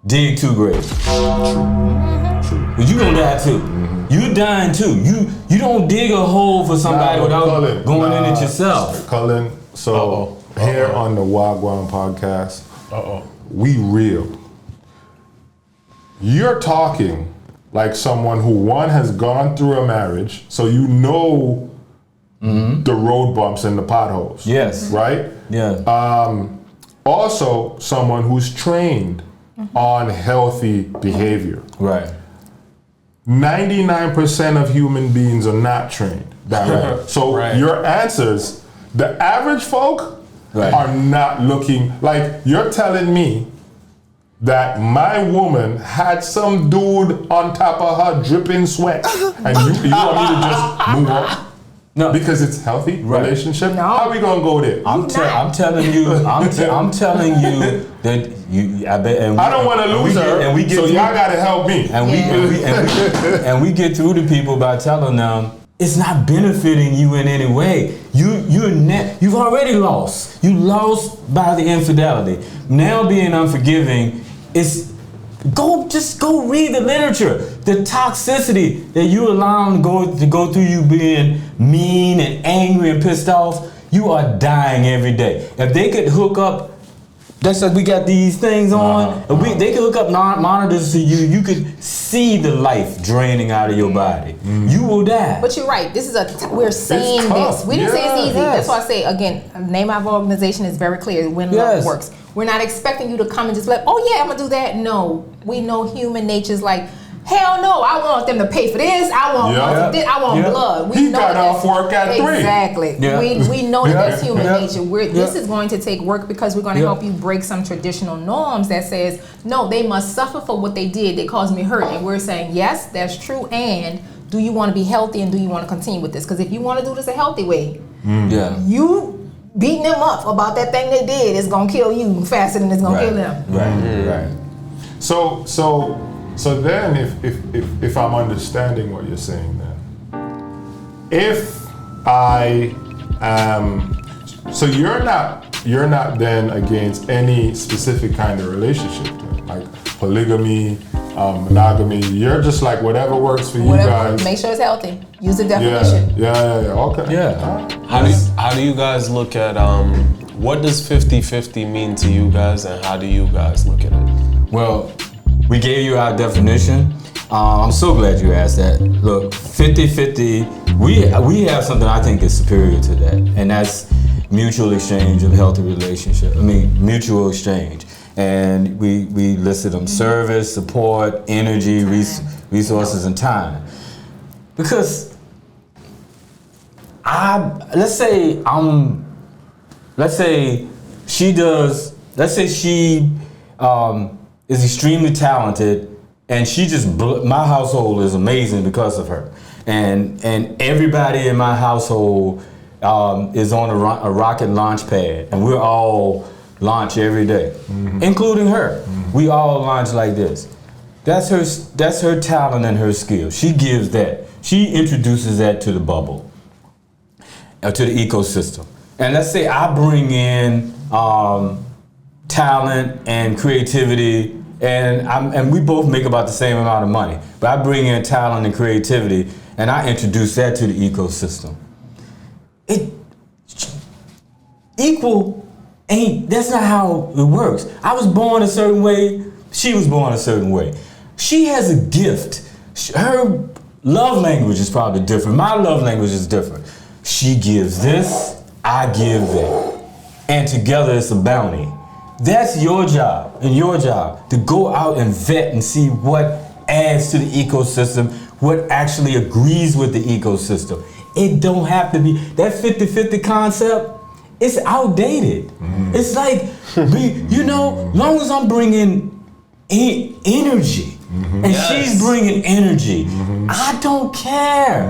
dig 2 graves. But you gonna die too. You dying too. You don't dig a hole for somebody without going in it yourself. Cullin, so here on the Gwan podcast, we real. You're talking like someone who, one, has gone through a marriage, so you know the road bumps and the potholes. Yes. Right? Yeah. Also, someone who's trained on healthy behavior. Right. 99% of human beings are not trained that way. So your answers, the average folk are not looking, like you're telling me that my woman had some dude on top of her dripping sweat and you want me to just move on? No, because it's healthy relationship. No. How are we gonna go there? I'm telling you that you. I bet. And I don't want to lose her, so y'all gotta help me. And we get through to people by telling them it's not benefiting you in any way. You've already lost. You lost by the infidelity. Now being unforgiving is. Just go read the literature. The toxicity that you allow to go through you being mean and angry and pissed off, you are dying every day. If they could hook up, that's like we got these things on, they could hook up monitors to you, you could see the life draining out of your body. You will die. But you're right. This is we're saying this. We didn't say it's easy. Yes. That's why I say, again, name of our organization is very clear when love works. We're not expecting you to come and just like, oh yeah, I'm gonna do that. No, we know human nature's like, hell no, I want them to pay for this. I want blood. We know got off work at 3. Exactly. Yeah. We know that that's human nature. This is going to take work because we're going to help you break some traditional norms that says, no, they must suffer for what they did. They caused me hurt. And we're saying, yes, that's true. And do you want to be healthy and do you want to continue with this? Because if you want to do this a healthy way, you beating them up about that thing they did is gonna kill you faster than it's gonna kill them. Right. So then, if I'm understanding what you're saying, then, if I am, so you're not then against any specific kind of relationship, then, like polygamy, monogamy. You're just like whatever works for you guys. Make sure it's healthy. Use the definition. Yeah. Okay. Yeah. How do you guys look at what does 50-50 mean to you guys, and how do you guys look at it? Well, we gave you our definition. I'm so glad you asked that. Look, 50-50, we have something I think is superior to that, and that's mutual exchange of healthy relationship. Mutual exchange. And we listed them: service, support, energy, resources, and time. Because let's say she is extremely talented, and she just my household is amazing because of her, and everybody in my household is on a rocket launch pad, and we're all launch every day, including her. We all launch like this. That's her talent and her skill. She gives that. She introduces that to the bubble, to the ecosystem. And let's say I bring in talent and creativity, and we both make about the same amount of money. But I bring in talent and creativity, and I introduce that to the ecosystem. That's not how it works. I was born a certain way. She was born a certain way. She has a gift. Her love language is probably different. My love language is different. She gives this, I give that. And together it's a bounty. That's your job and your job, to go out and vet and see what adds to the ecosystem, what actually agrees with the ecosystem. It don't have to be, that 50-50 concept, it's outdated. It's like, long as I'm bringing energy and she's bringing energy, I don't care.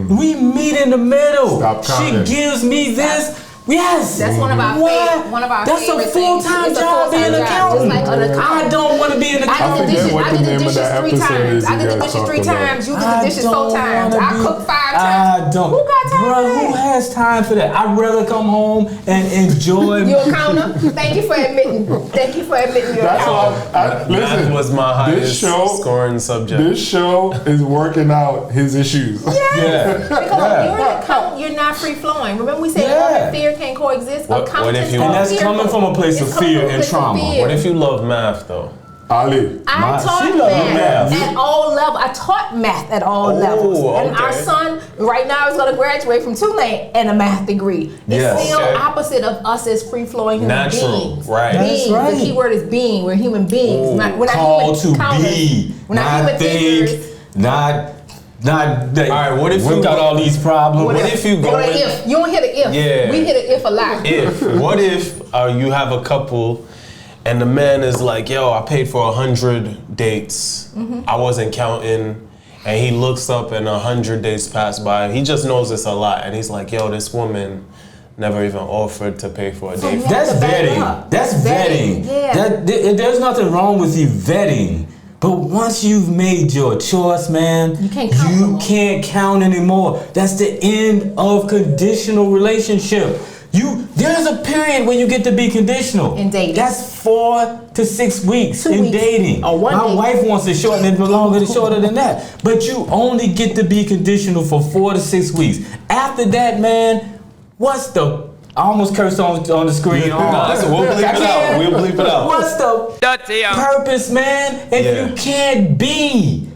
We meet in the middle. She gives me this. Yes. That's one of our That's favorite a full-time job being an accountant. I don't want to be an accountant. I did the dishes 3 times. I did the dishes 3 times. You did the dishes 4 times. I cooked 5 times. I don't. Who got time for that? Who has time for that? I'd rather come home and enjoy. You a counter? Thank you for admitting. You're a counter. Listen, That was my highest scoring subject. This show is working out his issues. Yeah. Because you're an accountant, you're not free flowing. Remember we said love and fear can't coexist. What if you? And that's coming from a place of fear and trauma. What if you love math though? Ali. I taught math at all levels. I taught math at all levels. And our son right now is going to graduate from Tulane and a math degree. It's still opposite of us as free-flowing human beings. Right. Being. That's right. The key word is being. We're human beings. We're called to be, not think, not all right, what if you got all these problems? What if you go in, if? You don't hear the if. Yeah. We hear the if a lot. What if you have a couple and the man is like, yo, I paid for 100 dates. I wasn't counting. And he looks up and 100 days pass by. He just knows it's a lot. And he's like, yo, this woman never even offered to pay for a date. That's vetting. That's vetting. Yeah. There's nothing wrong with you vetting. But once you've made your choice, man, you can't count anymore. That's the end of conditional relationship. There's a period when you get to be conditional. In dating. That's 4 to 6 weeks in dating. Or My wife wants to shorten it shorter than that. But you only get to be conditional for 4 to 6 weeks. After that, man, I almost cursed on the screen. We'll bleep it out. What's the purpose, man? If you can't be,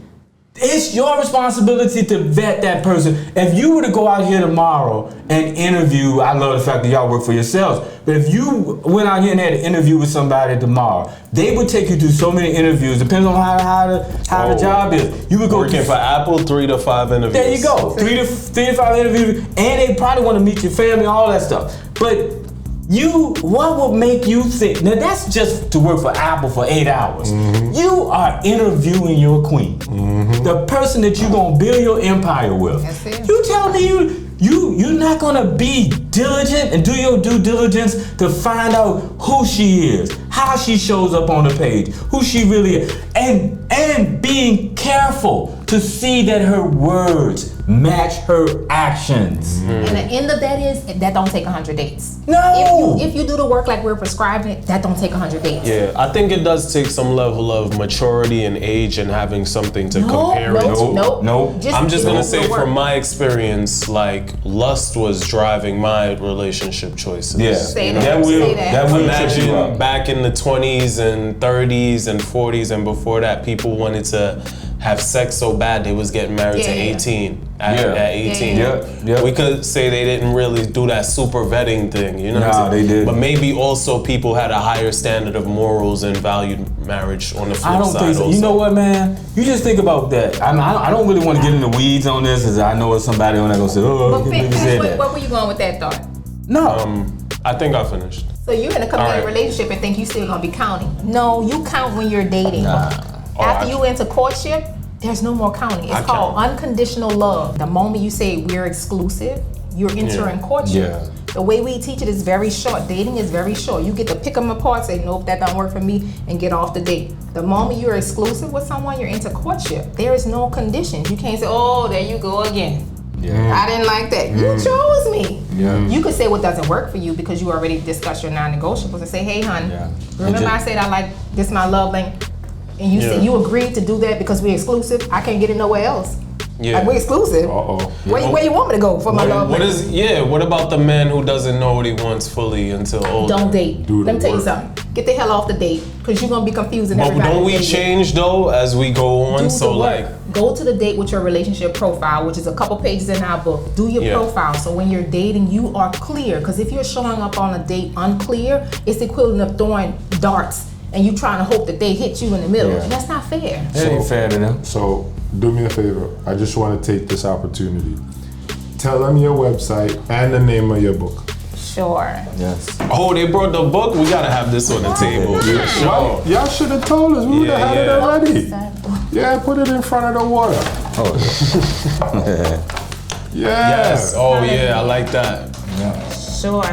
it's your responsibility to vet that person. If you were to go out here tomorrow and interview, I love the fact that y'all work for yourselves, but if you went out here and had an interview with somebody tomorrow, they would take you through so many interviews, depending on how the job is. You would go working for Apple, 3 to 5 interviews. There you go, 3 to 5 interviews, and they probably want to meet your family, all that stuff. But what would make you think? Now that's just to work for Apple for 8 hours. You are interviewing your queen, the person that you're gonna build your empire with. That's it. You telling me you're not gonna be diligent and do your due diligence to find out who she is, how she shows up on the page, who she really is, and being careful to see that her words match her actions. And the end of that is that don't take 100 dates. No. If you do the work like we're prescribing it, that don't take 100 dates. Yeah, I think it does take some level of maturity and age and having something to compare it to. No. I'm just do gonna the say work. from my experience, like lust was driving my relationship choices. Yeah. Say You that. know? That will. Say that. That will trip you Imagine up. back in the 20s and 30s and 40s and before that, people wanted to have sex so bad they was getting married to Yeah. 18. At Yeah. 18. Yeah. We could say they didn't really do that super vetting thing, you know what Nah, I'm saying? they did. But maybe also people had a higher standard of morals and valued marriage on the flip I don't side think so. also. You know what, man? You just think about that. I don't really want to get in the weeds on this, because I know it's somebody on there gonna say, "Oh, But you can't believe you said that." where were you going with that thought? No. I think I finished. So you're in a committed All right. relationship and think you still gonna be counting. No, you count when you're dating. Nah. After you enter courtship, there's no more counting. It's called count. unconditional love. The moment you say we're exclusive, you're entering courtship. Yeah. The way we teach it is very short. Dating is very short. You get to pick them apart, say, nope, that don't work for me, and get off the date. The moment you're exclusive with someone, you're into courtship. There is no conditions. You can't say, oh, there you go again. Yeah. I didn't like that. You chose me. Yeah. You could say what doesn't work for you because you already discussed your non-negotiables and say, hey, hon, Yeah. remember I said I like this my love language? And you said you agreed to do that because we're exclusive. I can't get it nowhere else. Yeah. Like we're exclusive. Uh-oh. Where you want me to go for my love What language? what about the man who doesn't know what he wants fully until older? Don't date. Do the Let me tell you work. something. Get the hell off the date because you're going to be confusing But everybody. don't we dating. change though as we go on? Do So the work. like, Go to the date with your relationship profile, which is a couple pages in our book. Do your Yeah. profile so when you're dating, you are clear. Because if you're showing up on a date unclear, it's the equivalent of throwing darts and you trying to hope that they hit you in the middle. Yeah. And that's not fair. That ain't fair to them. So do me a favor. I just want to take this opportunity. Tell them your website and the name of your book. Sure. Yes. oh, they brought the book. We gotta have this on the table. Yeah. Sure. Why? Y'all should have told us. We would have Yeah, had it yeah. already. Yeah, put it in front of the water. Oh, yeah. Yeah. Yes. Oh yeah, I like that. Sure.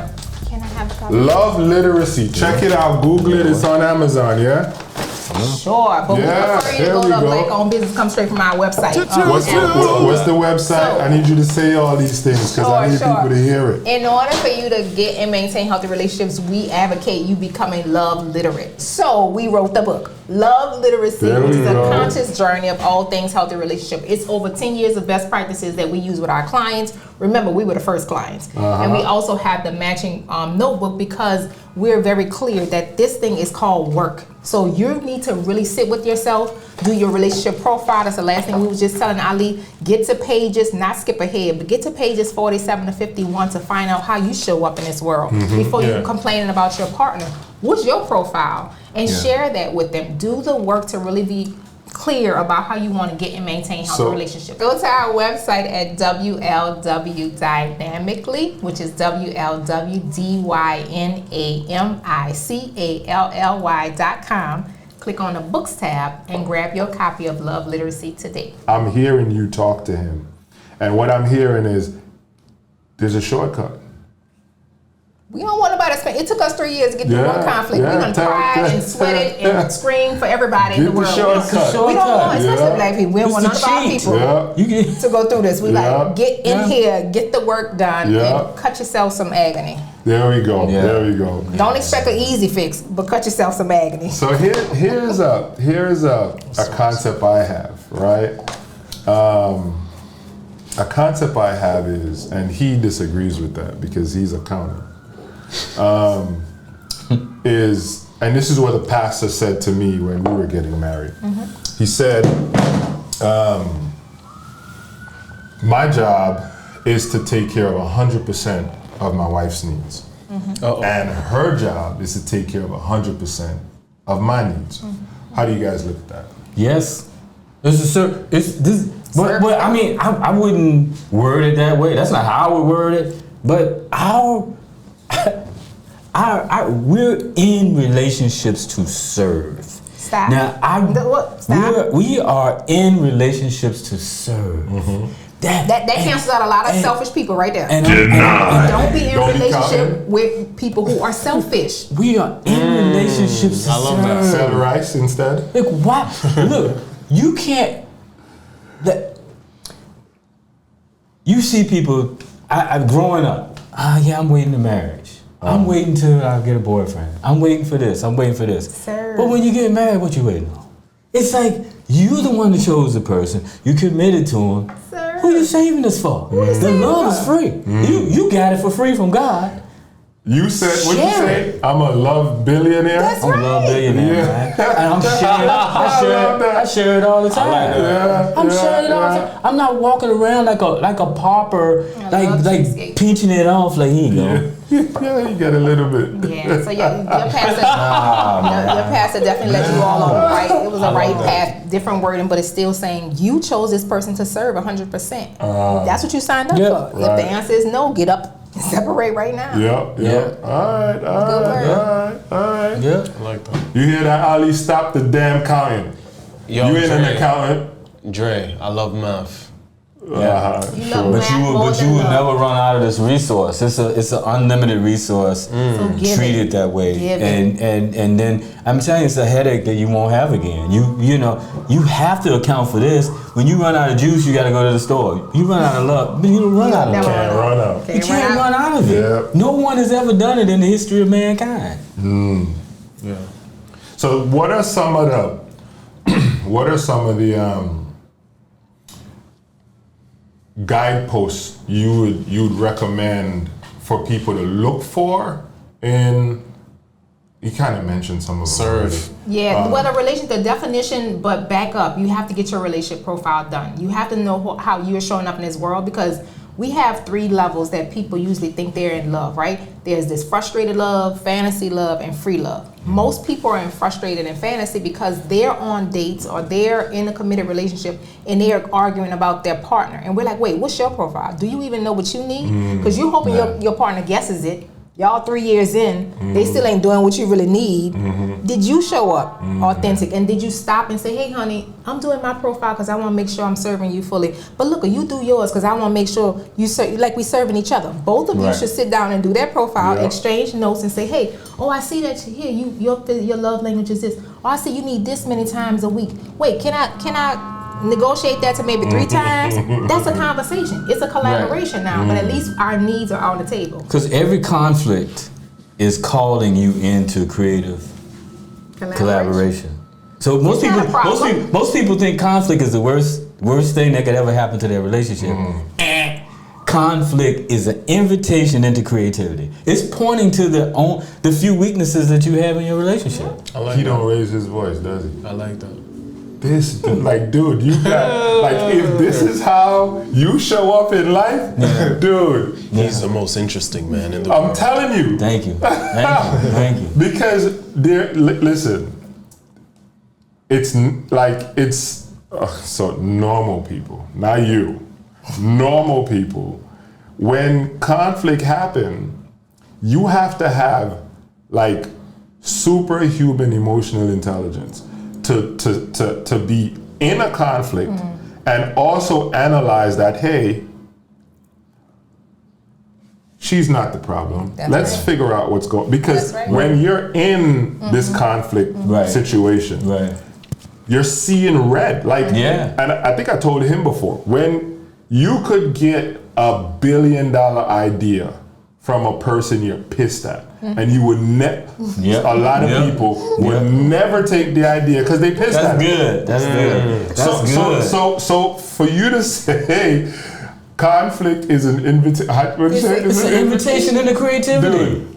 Can I have a copy? Love literacy. Check it out. Google it. It's on Amazon. Yeah. Sure. But Yeah, we prefer you to there go we to go. Black Owned Business. Come straight from our website. What's the website? So- I need you to say all these things because I need people to hear it. In order for you to get and maintain healthy relationships, we advocate you becoming love literate. So we wrote the book, Love Literacy, There which we is a go. conscious journey of all things healthy relationship. It's over 10 years of best practices that we use with our clients. Remember, we were the first clients. And we also have the matching notebook because we're very clear that this thing is called work. So you need to really sit with yourself, do your relationship profile. That's the last thing we were just telling Ali. Get to pages, not skip ahead, but get to pages 47 to 51 to find out how you show up in this world. Before you're complaining about your partner, what's your profile? And share that with them. Do the work to really be clear about how you want to get and maintain healthy relationships. Go to our website at WLW Dynamically, which is WLWDYNAMICALLY.com. Click on the books tab and grab your copy of Love Literacy today. I'm hearing you talk to him. And what I'm hearing is there's a shortcut. We don't want nobody to spend. It took us 3 years to get through one conflict. yeah, We done cried and sweated and screamed for everybody in the Get the world. shortcut. We don't want, especially Yeah. black people. We don't It's want none the of our cheat. people Yeah. You get. to go through this. We Yeah. like get in here, get the work done, Yeah. and cut yourself some agony. There we go. Yeah. There we go. Don't expect an easy fix, but cut yourself some agony. So here's a concept I have, right? A concept I have is, and he disagrees with that because he's a counter. Is, and this is what the pastor said to me when we were getting married. He said, my job is to take care of 100% of my wife's needs. And her job is to take care of 100% of my needs. How do you guys look at that? Yes. But I mean, I wouldn't word it that way. That's not how I would word it. But we're in relationships to serve. Stop. Now, Stop. we are in relationships to serve. That cancels out a lot of selfish people right there. And don't be in Don't be relationship counting. with people who are selfish. we are in relationships. I love that. Sell rice instead. Like, why? Look, you can't. You see people. I growing up. Yeah, I'm waiting to marriage. I'm waiting till I get a boyfriend. I'm waiting for this. I'm waiting for this. Sir. But when you get married, what you waiting on? It's like you the one that chose the person. You committed to him. Sir. Who you saving this for? The love is free. You got it for free from God. You said, what you Share say? I'm a love billionaire. That's I'm a love billionaire, Yeah. man. And I'm sharing. I share it all the time. I'm sharing it all the time. I'm not walking around like a pauper, love like cheesecake. pinching it off like here you go. Yeah, you get a little bit. Yeah, so your pastor definitely led you all on the right. It was a right path, different wording, but it's still saying you chose this person to serve 100%. That's what you signed up for. If Right. the answer is no, get up and separate right now. Yep. Yeah. All right. Yeah. I like that. You hear that, Ali? Stop the damn counting. Yo, You ain't an Dre, accountant. Dre, I love math. You love But math you more will than love. never run out of this resource. It's an unlimited resource. So give Treat it. it that way, Give and then I'm telling you, it's a headache that you won't have again. You know you have to account for this. When you run out of juice, you got to go to the store. You run out of love, but you don't run out of Never love. Can't run out. You can't run out of it. Yep. No one has ever done it in the history of mankind. Yeah. So what are some of the guideposts you'd recommend for people to look for in? You kind of mentioned some of them. Serve. already. Yeah, well, the definition, but back up. You have to get your relationship profile done. You have to know how you're showing up in this world, because we have 3 levels that people usually think they're in love, right? There's this frustrated love, fantasy love, and free love. Most people are in frustrated and fantasy because they're on dates or they're in a committed relationship and they're arguing about their partner. And we're like, wait, what's your profile? Do you even know what you need? Because you're hoping your partner guesses it. Y'all 3 years in, they still ain't doing what you really need. Did you show up authentic? And did you stop and say, hey, honey, I'm doing my profile because I want to make sure I'm serving you fully. But look, you do yours because I want to make sure you serve, like we serving each other. Both of you Right. should sit down and do their profile, Yeah. exchange notes, and say, hey, oh, I see that here. Your love language is this. Oh, I see you need this many times a week. Wait, can I negotiate that to maybe 3 times? That's a conversation. It's a collaboration now, but at least our needs are on the table. Because every conflict is calling you into creative collaboration. So most It's not people, a problem. most people think conflict is the worst thing that could ever happen to their relationship. Conflict is an invitation into creativity. It's pointing to the few weaknesses that you have in your relationship. I like He that. don't raise his voice, does he? I like that. This, like, dude, you got, like, if this is how you show up in life, dude, He's the most interesting man in the I'm world. telling you. Thank you. Thank you. Because listen, it's so normal people, not you, normal people. When conflict happen, you have to have like superhuman emotional intelligence to be in a conflict and also analyze that, hey, she's not the problem. That's Let's right. figure out what's going, because That's right. when you're in this conflict Right. situation, Right. you're seeing red. Like, Yeah. and I think I told him before, when you could get $1 billion idea from a person you're pissed at, and you would Yep. a lot of Yep. people would never take the idea because they pissed at That's it. good. That's good. That's good. So for you to say conflict is an invitation, It's an invitation into creativity. Dude,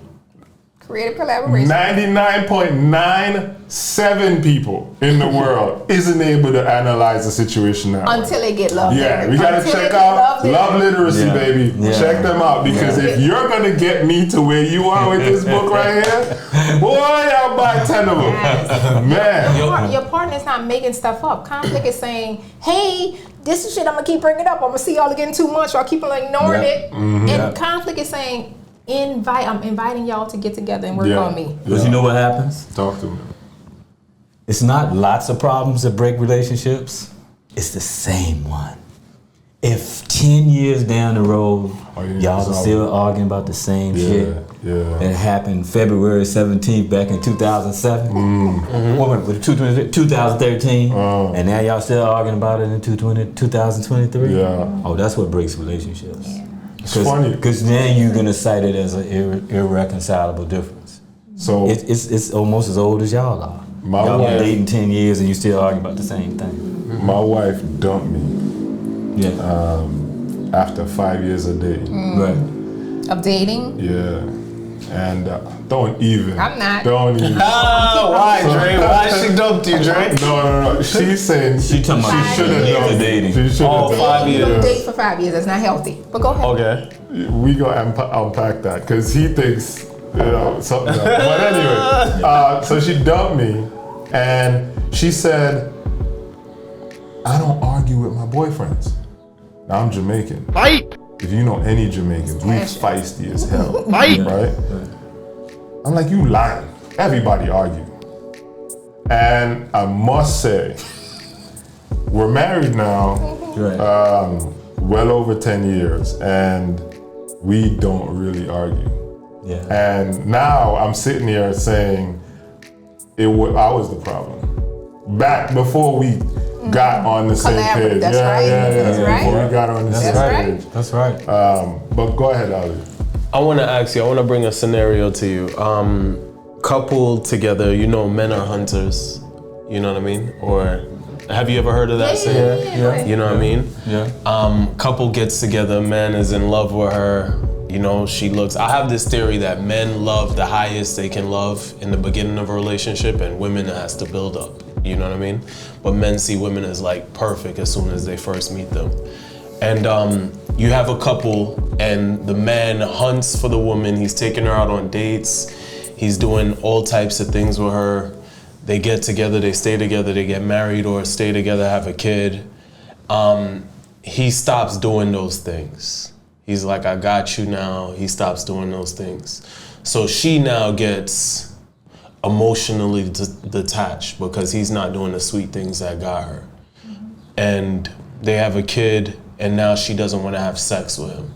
Creative collaboration. 99.97 people in the world isn't able to analyze the situation that way. Until they get love. Yeah, we gotta Until check they get out Love Literacy, Yeah. baby. Yeah. Check them out, because if you're gonna get me to where you are with this book right here, boy, I'll buy 10 of them. Yes. Man. Your partner's not making stuff up. Conflict is saying, hey, this is shit I'm gonna keep bringing up. I'm gonna see y'all again too much, or I keep on ignoring Yep. it. And conflict is saying, I'm inviting y'all to get together and work Yeah. on me. Because you know what happens? Talk to me. It's not lots of problems that break relationships. It's the same one. if 10 years down the road, yeah, y'all are still arguing about the same shit Yeah. that happened February 17th back in 2007, 2013, and now y'all still arguing about it in 2023? Yeah. Oh, that's what breaks relationships. Yeah. It's funny. Because then you're going to cite it as an irreconcilable difference. So It's almost as old as y'all are. Y'all been dating 10 years and you still argue about the same thing. my wife dumped me Yeah. after 5 years of dating. Right. Of dating? Yeah. And don't even. I'm not. Don't even. Why, Dre? Why she dumped you, Dre? No. She's saying She talking about she should have years. dumped me. Dating. She should have dumped 5 me. You don't years. date for 5 years. That's not healthy. But go ahead. Okay. We gonna unpack that because he thinks something else. But anyway, so she dumped me, and she said, "I don't argue with my boyfriends." Now I'm Jamaican. Fight! If you know any Jamaicans, we Passion. feisty as hell, Fight! right? I'm like, you lying. Everybody argue. And I must say, we're married now, Right. well over 10 years, and we don't really argue. Yeah. And now I'm sitting here saying I was the problem. Back before we got on the same Collaborative, page. that's right, that's right. Before we got on the same That's right. page. That's right. But go ahead, Ali. I want to ask you, I want to bring a scenario to you. Couple together, you know, men are hunters. You know what I mean? Or have you ever heard of that saying? Yeah. You know what I mean? Yeah. Couple gets together, man is in love with her. You know, she looks. I have this theory that men love the highest they can love in the beginning of a relationship, and women it has to build up. You know what I mean? But men see women as like perfect as soon as they first meet them. And you have a couple, and the man hunts for the woman. He's taking her out on dates. He's doing all types of things with her. They get together, they stay together, they get married or stay together, have a kid. He stops doing those things. He's like, I got you now. He stops doing those things. So she now gets emotionally detached because he's not doing the sweet things that got her. And they have a kid, and now she doesn't want to have sex with him.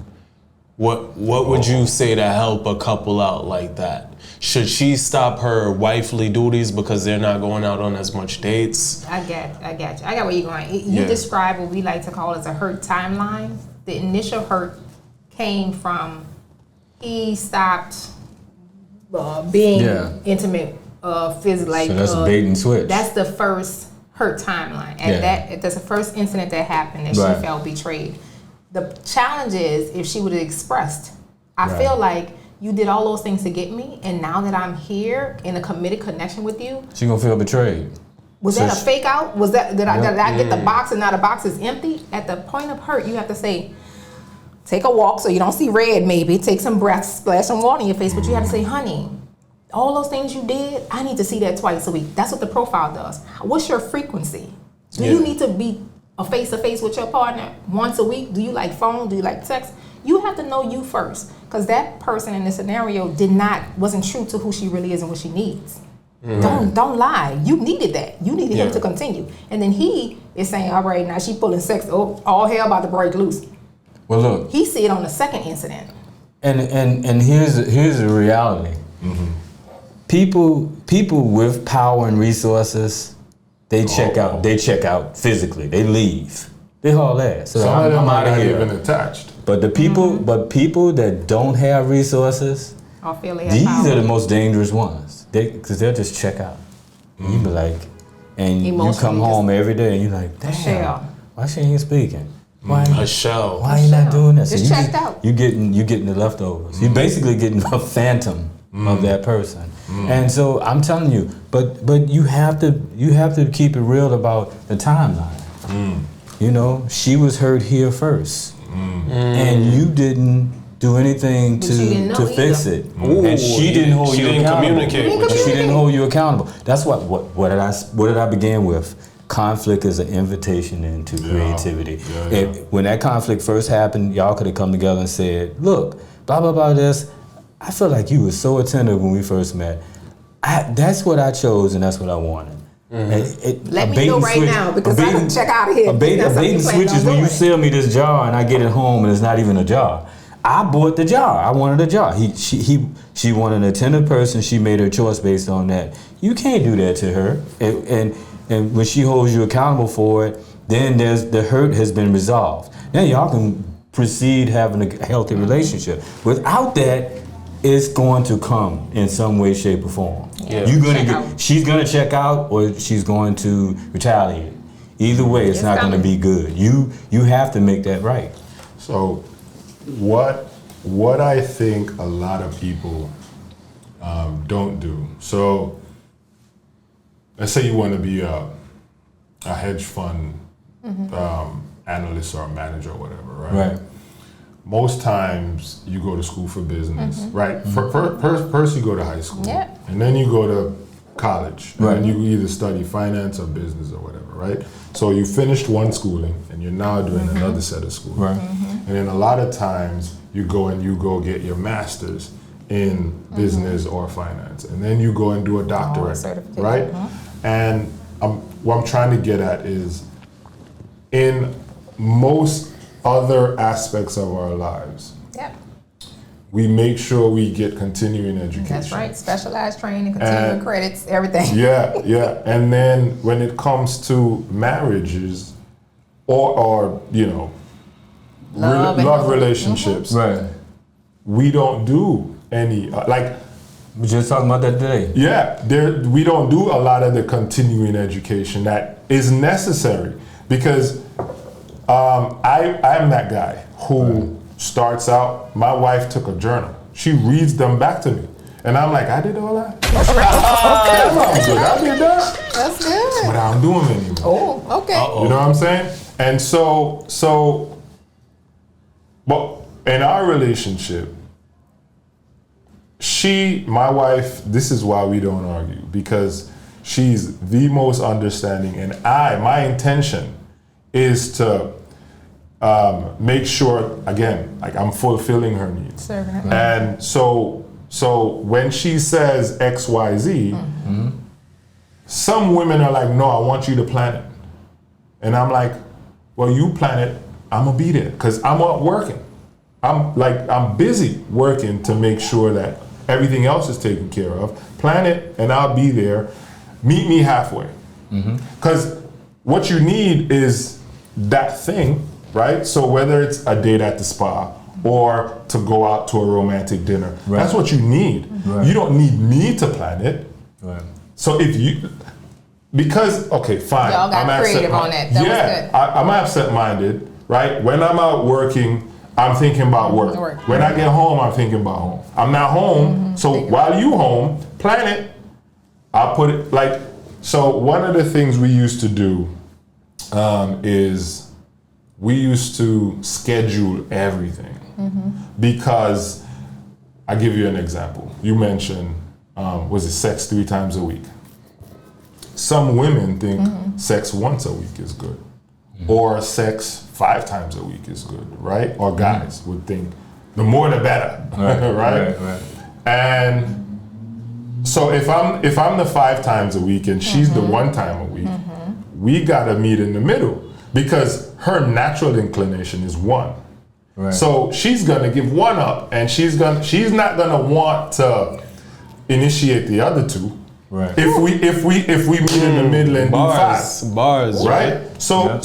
What would you say to help a couple out like that? Should she stop her wifely duties because they're not going out on as much dates? I get you. I got where you're going. You describe what we like to call as a hurt timeline. The initial hurt came from he stopped being intimate, physically. So that's a bait and switch. That's the first hurt timeline, and that's the first incident that happened that she felt betrayed. The challenge is if she would have expressed, I feel like you did all those things to get me, and now that I'm here in a committed connection with you, She gonna feel betrayed. was that a fake out? Was that did I get the box and now the box is empty? At the point of hurt, you have to say, take a walk so you don't see red. Maybe take some breaths, splash some water in your face, but you have to say, honey, all those things you did, I need to see that twice a week. That's what the profile does. What's your frequency? Do you need to be a face-to-face with your partner once a week? Do you like phone? Do you like text? You have to know you first, because that person in this scenario wasn't true to who she really is and what she needs. Don't lie. You needed that. You needed him to continue. And then he is saying, all right, now she pulling sex. Oh, all hell about to break loose. Well, look. He see it on the second incident. And here's the reality. People with power and resources, they check out. They check out physically. They leave. They haul ass. So Some of them I'm are out of not here. even attached. But people that don't have resources, I feel they have these power. are the most dangerous ones. Because they'll just check out. And you be like, and you Emotionally come home every day and you're like, damn, shell. why she ain't speaking? Why? A shell. Why you not doing that? Just you checked out. You getting the leftovers. You basically getting a phantom of that person. And so I'm telling you, but you have to keep it real about the timeline. You know, she was hurt here first, and you didn't do anything But you didn't know to fix either. it, and she didn't hold She you didn't accountable. communicate with And you. she didn't hold you accountable. That's what did I begin with? Conflict is an invitation into creativity. When that conflict first happened, y'all could have come together and said, look, blah, blah, blah, this. I feel like you were so attentive when we first met. That's what I chose and that's what I wanted. Let me know right now because I can check out of here. A bait and switch is when you sell me this jar and I get it home and it's not even a jar. I bought the jar. I wanted a jar. She wanted an attentive person. She made her choice based on that. You can't do that to her. And when she holds you accountable for it, then the hurt has been resolved. Now y'all can proceed having a healthy relationship. Without that, it's going to come in some way, shape, or form. Yeah. She's gonna check out, or she's going to retaliate. Either way, it's not going to be good. You have to make that right. So, what I think a lot of people don't do. So, let's say you want to be a hedge fund analyst or a manager or whatever, right? Right. Most times you go to school for business, right? First you go to high school, and then you go to college, and then you either study finance or business or whatever, right? So you finished one schooling, and you're now doing another set of schooling. Right. And then a lot of times you go get your master's in business or finance, and then you go and do a doctorate, right? And what I'm trying to get at is, in most other aspects of our lives, we make sure we get continuing education. That's right, specialized training, continuing credits, everything. Yeah. And then when it comes to marriages or you know, love relationships, right? We don't do any like. We just talking about that today. Yeah, we don't do a lot of the continuing education that is necessary because I'm that guy who starts out. My wife took a journal. She reads them back to me, and I'm like, I did all that. I'm good. I did that. That's good. But I don't do them anymore. Oh, okay. You know what I'm saying? And so, but in our relationship, my wife, this is why we don't argue, because she's the most understanding, and my intention is to make sure, again, like I'm fulfilling her needs. Serving her. And so when she says X, Y, Z, some women are like, no, I want you to plan it. And I'm like, well, you plan it, I'm gonna be there, because I'm out working. I'm busy working to make sure that everything else is taken care of. Plan it, and I'll be there. Meet me halfway. Because what you need is that thing, right? So whether it's a date at the spa or to go out to a romantic dinner, that's what you need. Right. You don't need me to plan it. Right. So okay, fine. Y'all got creative on that. That was good. I'm absent-minded, right? When I'm out working, I'm thinking about work. When I get home, I'm thinking about home. I'm not home, so while you home, plan it. I'll put it like, so one of the things we used to do is we used to schedule everything. Because, I'll give you an example. You mentioned, was it sex 3 times a week? Some women think sex once a week is good. Or sex 5 times a week is good, right? Or guys would think the more the better, right? And so if I'm the 5 times a week and she's the 1 time a week, we gotta meet in the middle because her natural inclination is 1. Right. So she's gonna give 1 up, and she's not gonna want to initiate the other 2. Right. If we meet in the middle and do 5 bars, right? So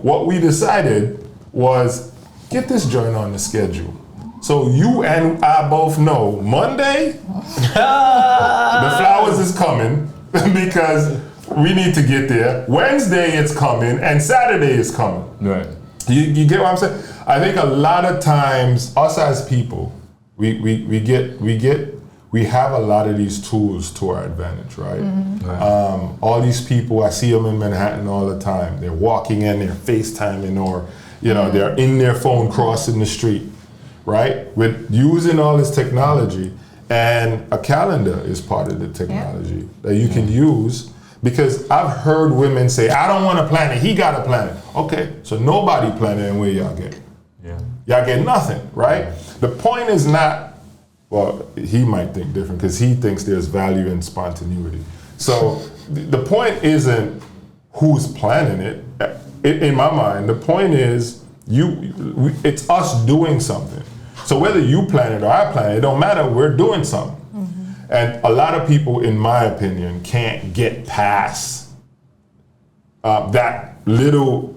what we decided was get this joint on the schedule. So you and I both know Monday the flowers is coming because we need to get there. Wednesday it's coming, and Saturday is coming. Right. You get what I'm saying? I think a lot of times us as people, we have a lot of these tools to our advantage, right? All these people, I see them in Manhattan all the time. They're walking in, they're FaceTiming, or they're in their phone crossing the street, right? With using all this technology, and a calendar is part of the technology that you can use. Because I've heard women say, I don't want to plan it, he got to plan it. Okay, so nobody plan it, and where y'all get? Y'all get nothing, right? The point is not, well, he might think different because he thinks there's value in spontaneity. So the point isn't who's planning it. In my mind, the point is it's us doing something. So whether you plan it or I plan it, it don't matter. We're doing something. And a lot of people, in my opinion, can't get past that little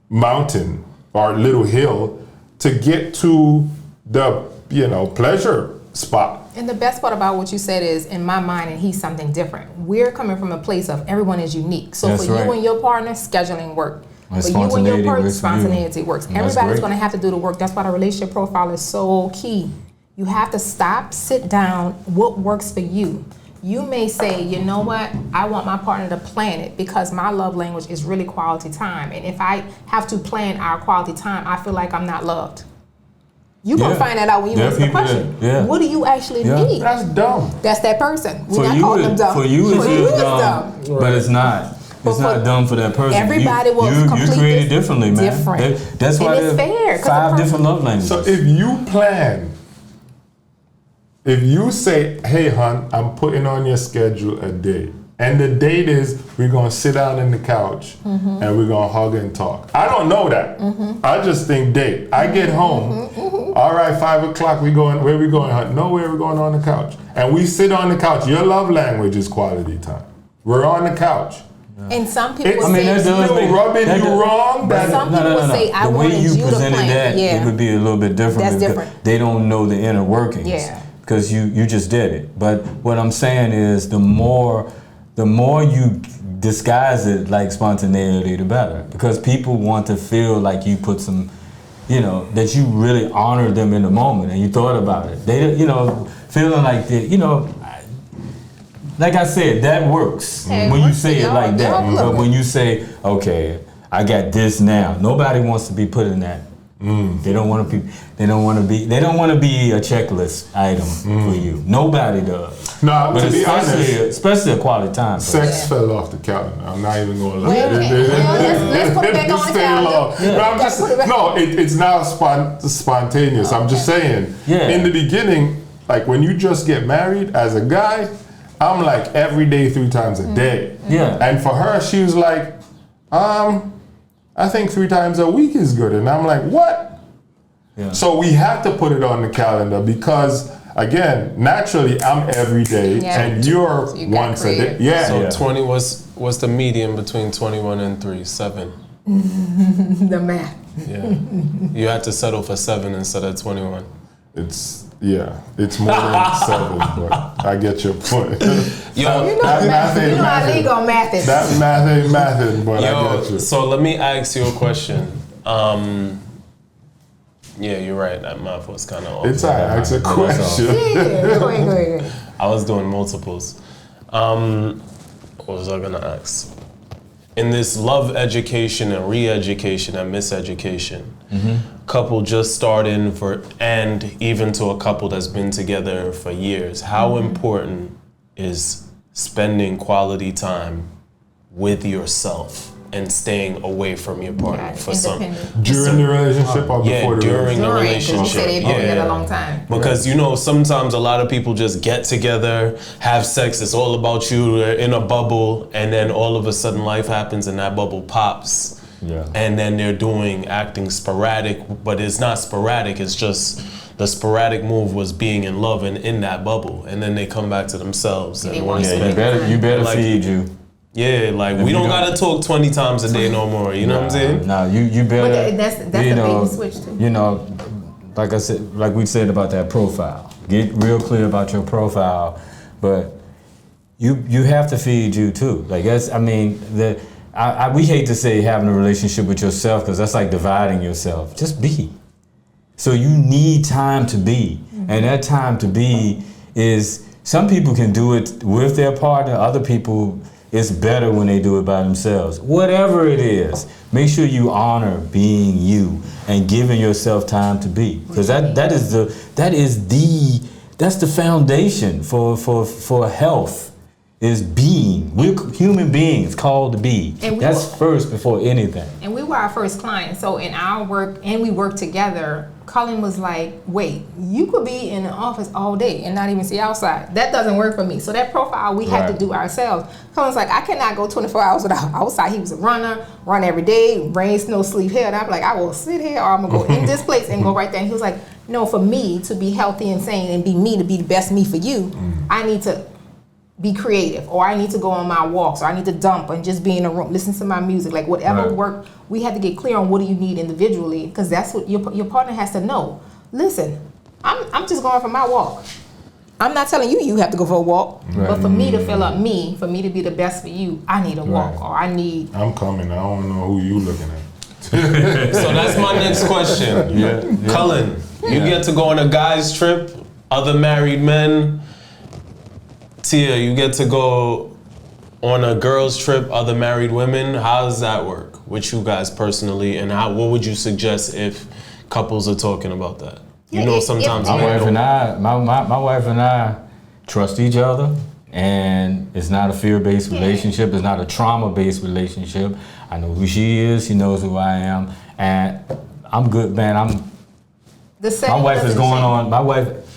mountain or little hill to get to the pleasure spot. And the best part about what you said is, in my mind, and he's something different. We're coming from a place of everyone is unique. So That's for right. you and your partner, scheduling work. And For you and your spontaneity partner, works for you. spontaneity works. And that's Everybody's great. going to have to do the work. That's why the relationship profile is so key. You have to stop, sit down, what works for you. You may say, you know what, I want my partner to plan it because my love language is really quality time. And if I have to plan our quality time, I feel like I'm not loved. You're going to find that out when you There are answer the people question. that- What do you actually Yeah. need? That's dumb. That's that person. We're For not you, calling them dumb. for you, For you, it's dumb, but it's not. But It's not for dumb for that person. everybody will you complete created this differently, man. different. That's why And it's there's fair, 'cause 5 the person- different love languages. So if you plan, if you say, hey, hon, I'm putting on your schedule a date, and the date is we're going to sit down in the couch and we're going to hug and talk. I don't know that. I just think date. I get home. All right, 5 o'clock, we going, where we going, hon? Nowhere, we're going on the couch. And we sit on the couch. Your love language is quality time. We're on the couch. And some people It's will say, that does make- rubbing that you does- wrong. But some people would say, I the way wanted you you to presented plan. that, Yeah. it would be a little bit different. That's because different. They don't know the inner workings. Yeah. Because you just did it. But what I'm saying is, the more you disguise it like spontaneity, the better. Because people want to feel like you put some, that you really honored them in the moment and you thought about it. They, feeling like that, like I said, that works Hey, when you works say for it y'all. like that. Y'all But love when you say, okay, I got this now, nobody wants to be put in that. They don't want to be. They don't want to be. They don't want to be a checklist item for you. Nobody does. No, But to be honest, especially a quality time. sex fell off the calendar. I'm not even going to lie. Well, let's put it back on the Stay calendar. long. Yeah. No, I'm just, Put it back. no, it's now spontaneous. I'm just saying. Yeah. In the beginning, like when you just get married as a guy, I'm like every day, 3 times a day. Yeah. And for her, she was like, I think 3 times a week is good. And I'm like, what? Yeah. So we have to put it on the calendar because, again, naturally I'm every day Yeah. and you're So you got once a day. creative. Yeah. So Yeah. 20 what's the median between 21 and 3? 7. the math. Yeah. You had to settle for 7 instead of 21. It's more than 7, but I get your point. Yo, You know, That math ain't how mathing. legal math is. That math ain't mathing, but I get you. so let me ask you a question. Yeah, you're right. That math was kind of off. It's all right. It's a That's all. question. Yeah, go ahead. I was doing multiples. What was I gonna ask? In this love education and re-education and miseducation, couple just starting and even to a couple that's been together for years, how important is spending quality time with yourself and staying away from your partner Yeah, for some? independent. During the relationship or Yeah, before the during the During, 'cause you relationship. said they've been together a long time. Because sometimes a lot of people just get together, have sex, it's all about you, they're in a bubble, and then all of a sudden life happens and that bubble pops. Yeah. And then they're acting sporadic, but it's not sporadic, it's just the sporadic move was being in love and in that bubble. And then they come back to themselves They and want want to to Yeah, spend. you better Like- feed you. Yeah, like If we you don't don't- gotta talk 20 times a day no more, you know what I'm saying? No, you better. But that's the bait and switch too. Like I said, like we said about that profile. Get real clear about your profile, but you have to feed you too. Like we hate to say having a relationship with yourself because that's like dividing yourself. Just be. So you need time to be, and that time to be is some people can do it with their partner. Other people, it's better when they do it by themselves. Whatever it is, make sure you honor being you and giving yourself time to be, because that's the foundation for health. Is being. We're human beings called to be. And that's first before anything. And we were our first client. So in our work, and we work together, Cullin was like, wait, you could be in the office all day and not even see outside. That doesn't work for me. So that profile we had to do ourselves. Cullin's like, I cannot go 24 hours without outside. He was a runner, run every day, rain, snow, sleep here. And I'm like, I will sit here or I'm going to go in this place and go right there. And he was like, no, for me to be healthy and sane and be me, to be the best me for you, I need to be creative, or I need to go on my walks, or I need to dump and just be in a room, listen to my music, like whatever work. We had to get clear on what do you need individually, because that's what your partner has to know. Listen, I'm just going for my walk. I'm not telling you have to go for a walk, but for me to fill up me, for me to be the best for you, I need a walk, or I need. I'm coming. I don't know who you looking at. So that's my next question. Cullin, you get to go on a guy's trip, other married men. Tia, you get to go on a girl's trip, other married women. How does that work with you guys personally? And what would you suggest if couples are talking about that? You know, sometimes my wife and I trust each other, and it's not a fear-based relationship. It's not a trauma-based relationship. I know who she is. She knows who I am, and I'm good, man. My wife is going on. My wife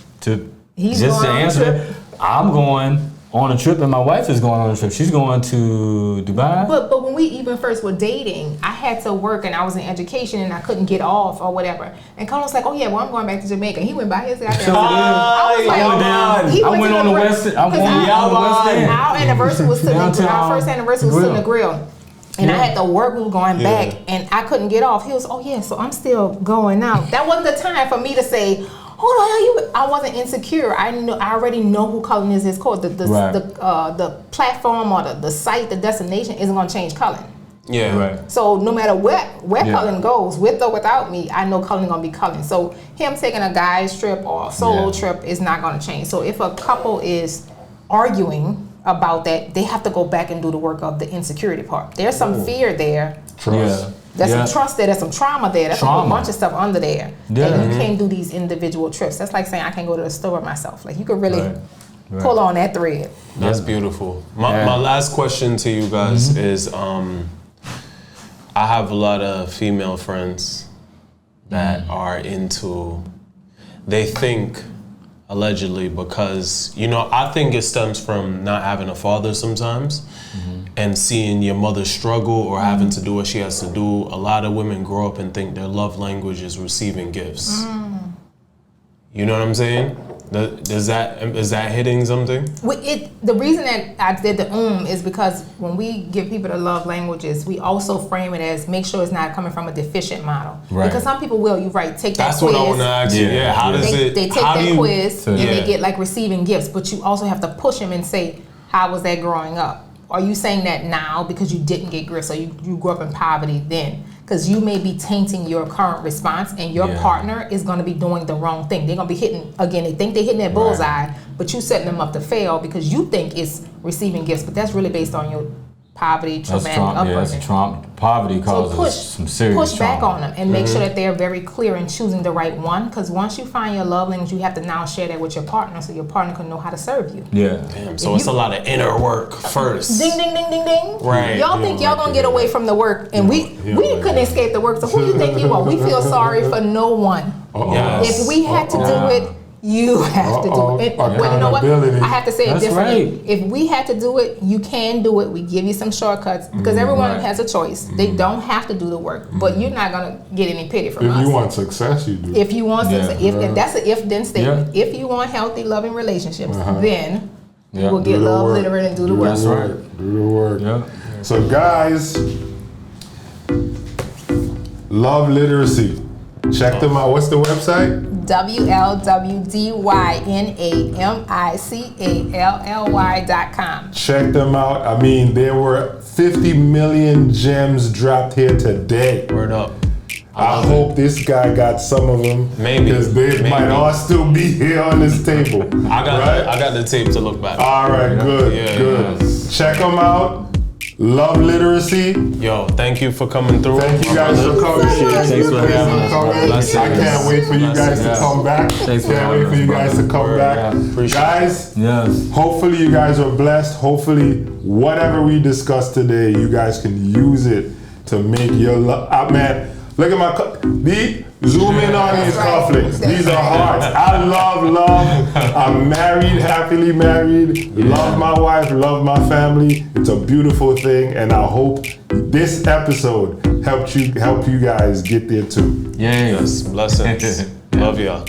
I'm going on a trip, and my wife is going on a trip. She's going to Dubai. But when we even first were dating, I had to work and I was in education and I couldn't get off or whatever. And Colin was like, "Oh yeah, well I'm going back to Jamaica." He went by his goddamn. I was like, I went on the West End. Our anniversary was sitting. Our first anniversary was sitting in the grill. And I had to work, we were going back, and I couldn't get off. He was, oh yeah, so I'm still going out. That wasn't the time for me to say, hold on, I wasn't insecure. I already know who Cullin is. His code. The platform or the site, the destination isn't going to change Cullin. Yeah. Right. So no matter where Cullin goes, with or without me, I know Cullin going to be Cullin. So him taking a guy's trip or a solo trip is not going to change. So if a couple is arguing about that, they have to go back and do the work of the insecurity part. There's some fear there. Trust. There's some trust there. There's some trauma there. There's a whole bunch of stuff under there. And you can't do these individual trips. That's like saying I can't go to the store myself. Like you could really pull on that thread. That's beautiful. My last question to you guys is, I have a lot of female friends that are into, they think, allegedly, because, you know, I think it stems from not having a father sometimes and seeing your mother struggle or having to do what she has to do. A lot of women grow up and think their love language is receiving gifts. You know what I'm saying? Is that hitting something? The reason that I did the is because when we give people the love languages, we also frame it as make sure it's not coming from a deficient model. Right. Because some people will, take that quiz. That's what I want to ask you. Yeah, how does it? They take that quiz and they get like receiving gifts, but you also have to push them and say, how was that growing up? Are you saying that now because you didn't get gifts, or you grew up in poverty then? Because you may be tainting your current response, and your partner is going to be doing the wrong thing. They're going to be hitting, again, they think they're hitting that bullseye, but you setting them up to fail because you think it's receiving gifts, but that's really based on your poverty, traumatic upbringing. Poverty causes some serious push back on them and make sure that they're very clear in choosing the right one, because once you find your love language, you have to now share that with your partner so your partner can know how to serve you. Yeah. Damn, so it's a lot of inner work first. Ding, ding, ding, ding, ding. Right. Y'all think y'all gonna get away from the work, and we couldn't escape the work, so who you think you are? We feel sorry for no one. Yes. If we had to do it, you have to do it. But you know what? I have to say it differently. Right. If we had to do it, you can do it. We give you some shortcuts because everyone has a choice. They don't have to do the work, but you're not gonna get any pity from us. If you want success, you do. If you want success, if that's an if-then statement. If you want healthy, loving relationships, then you will get love literate and do the work. That's right. Do the work. Yeah. So guys, love literacy. Check them out. What's the website? WLWDYNAMICALLY.com. Check them out. I mean, there were 50 million gems dropped here today. Word up. I hope this guy got some of them. Maybe. Because they might all still be here on this table. I got the tape to look back. All right, good. Check them out. Love literacy. Yo, thank you for coming through. Thank you guys for coming. Thanks for having us. I can't wait for you guys to come back. Can't wait for you guys to come back. Guys, hopefully you guys are blessed. Hopefully whatever we discussed today, you guys can use it to make your love. Man, Look at my zoom in on these cufflinks. These are hearts. I love. I'm married, happily married. Love my wife, love my family. It's a beautiful thing, and I hope this episode help you guys get there too. Yes. Blessings. Love y'all.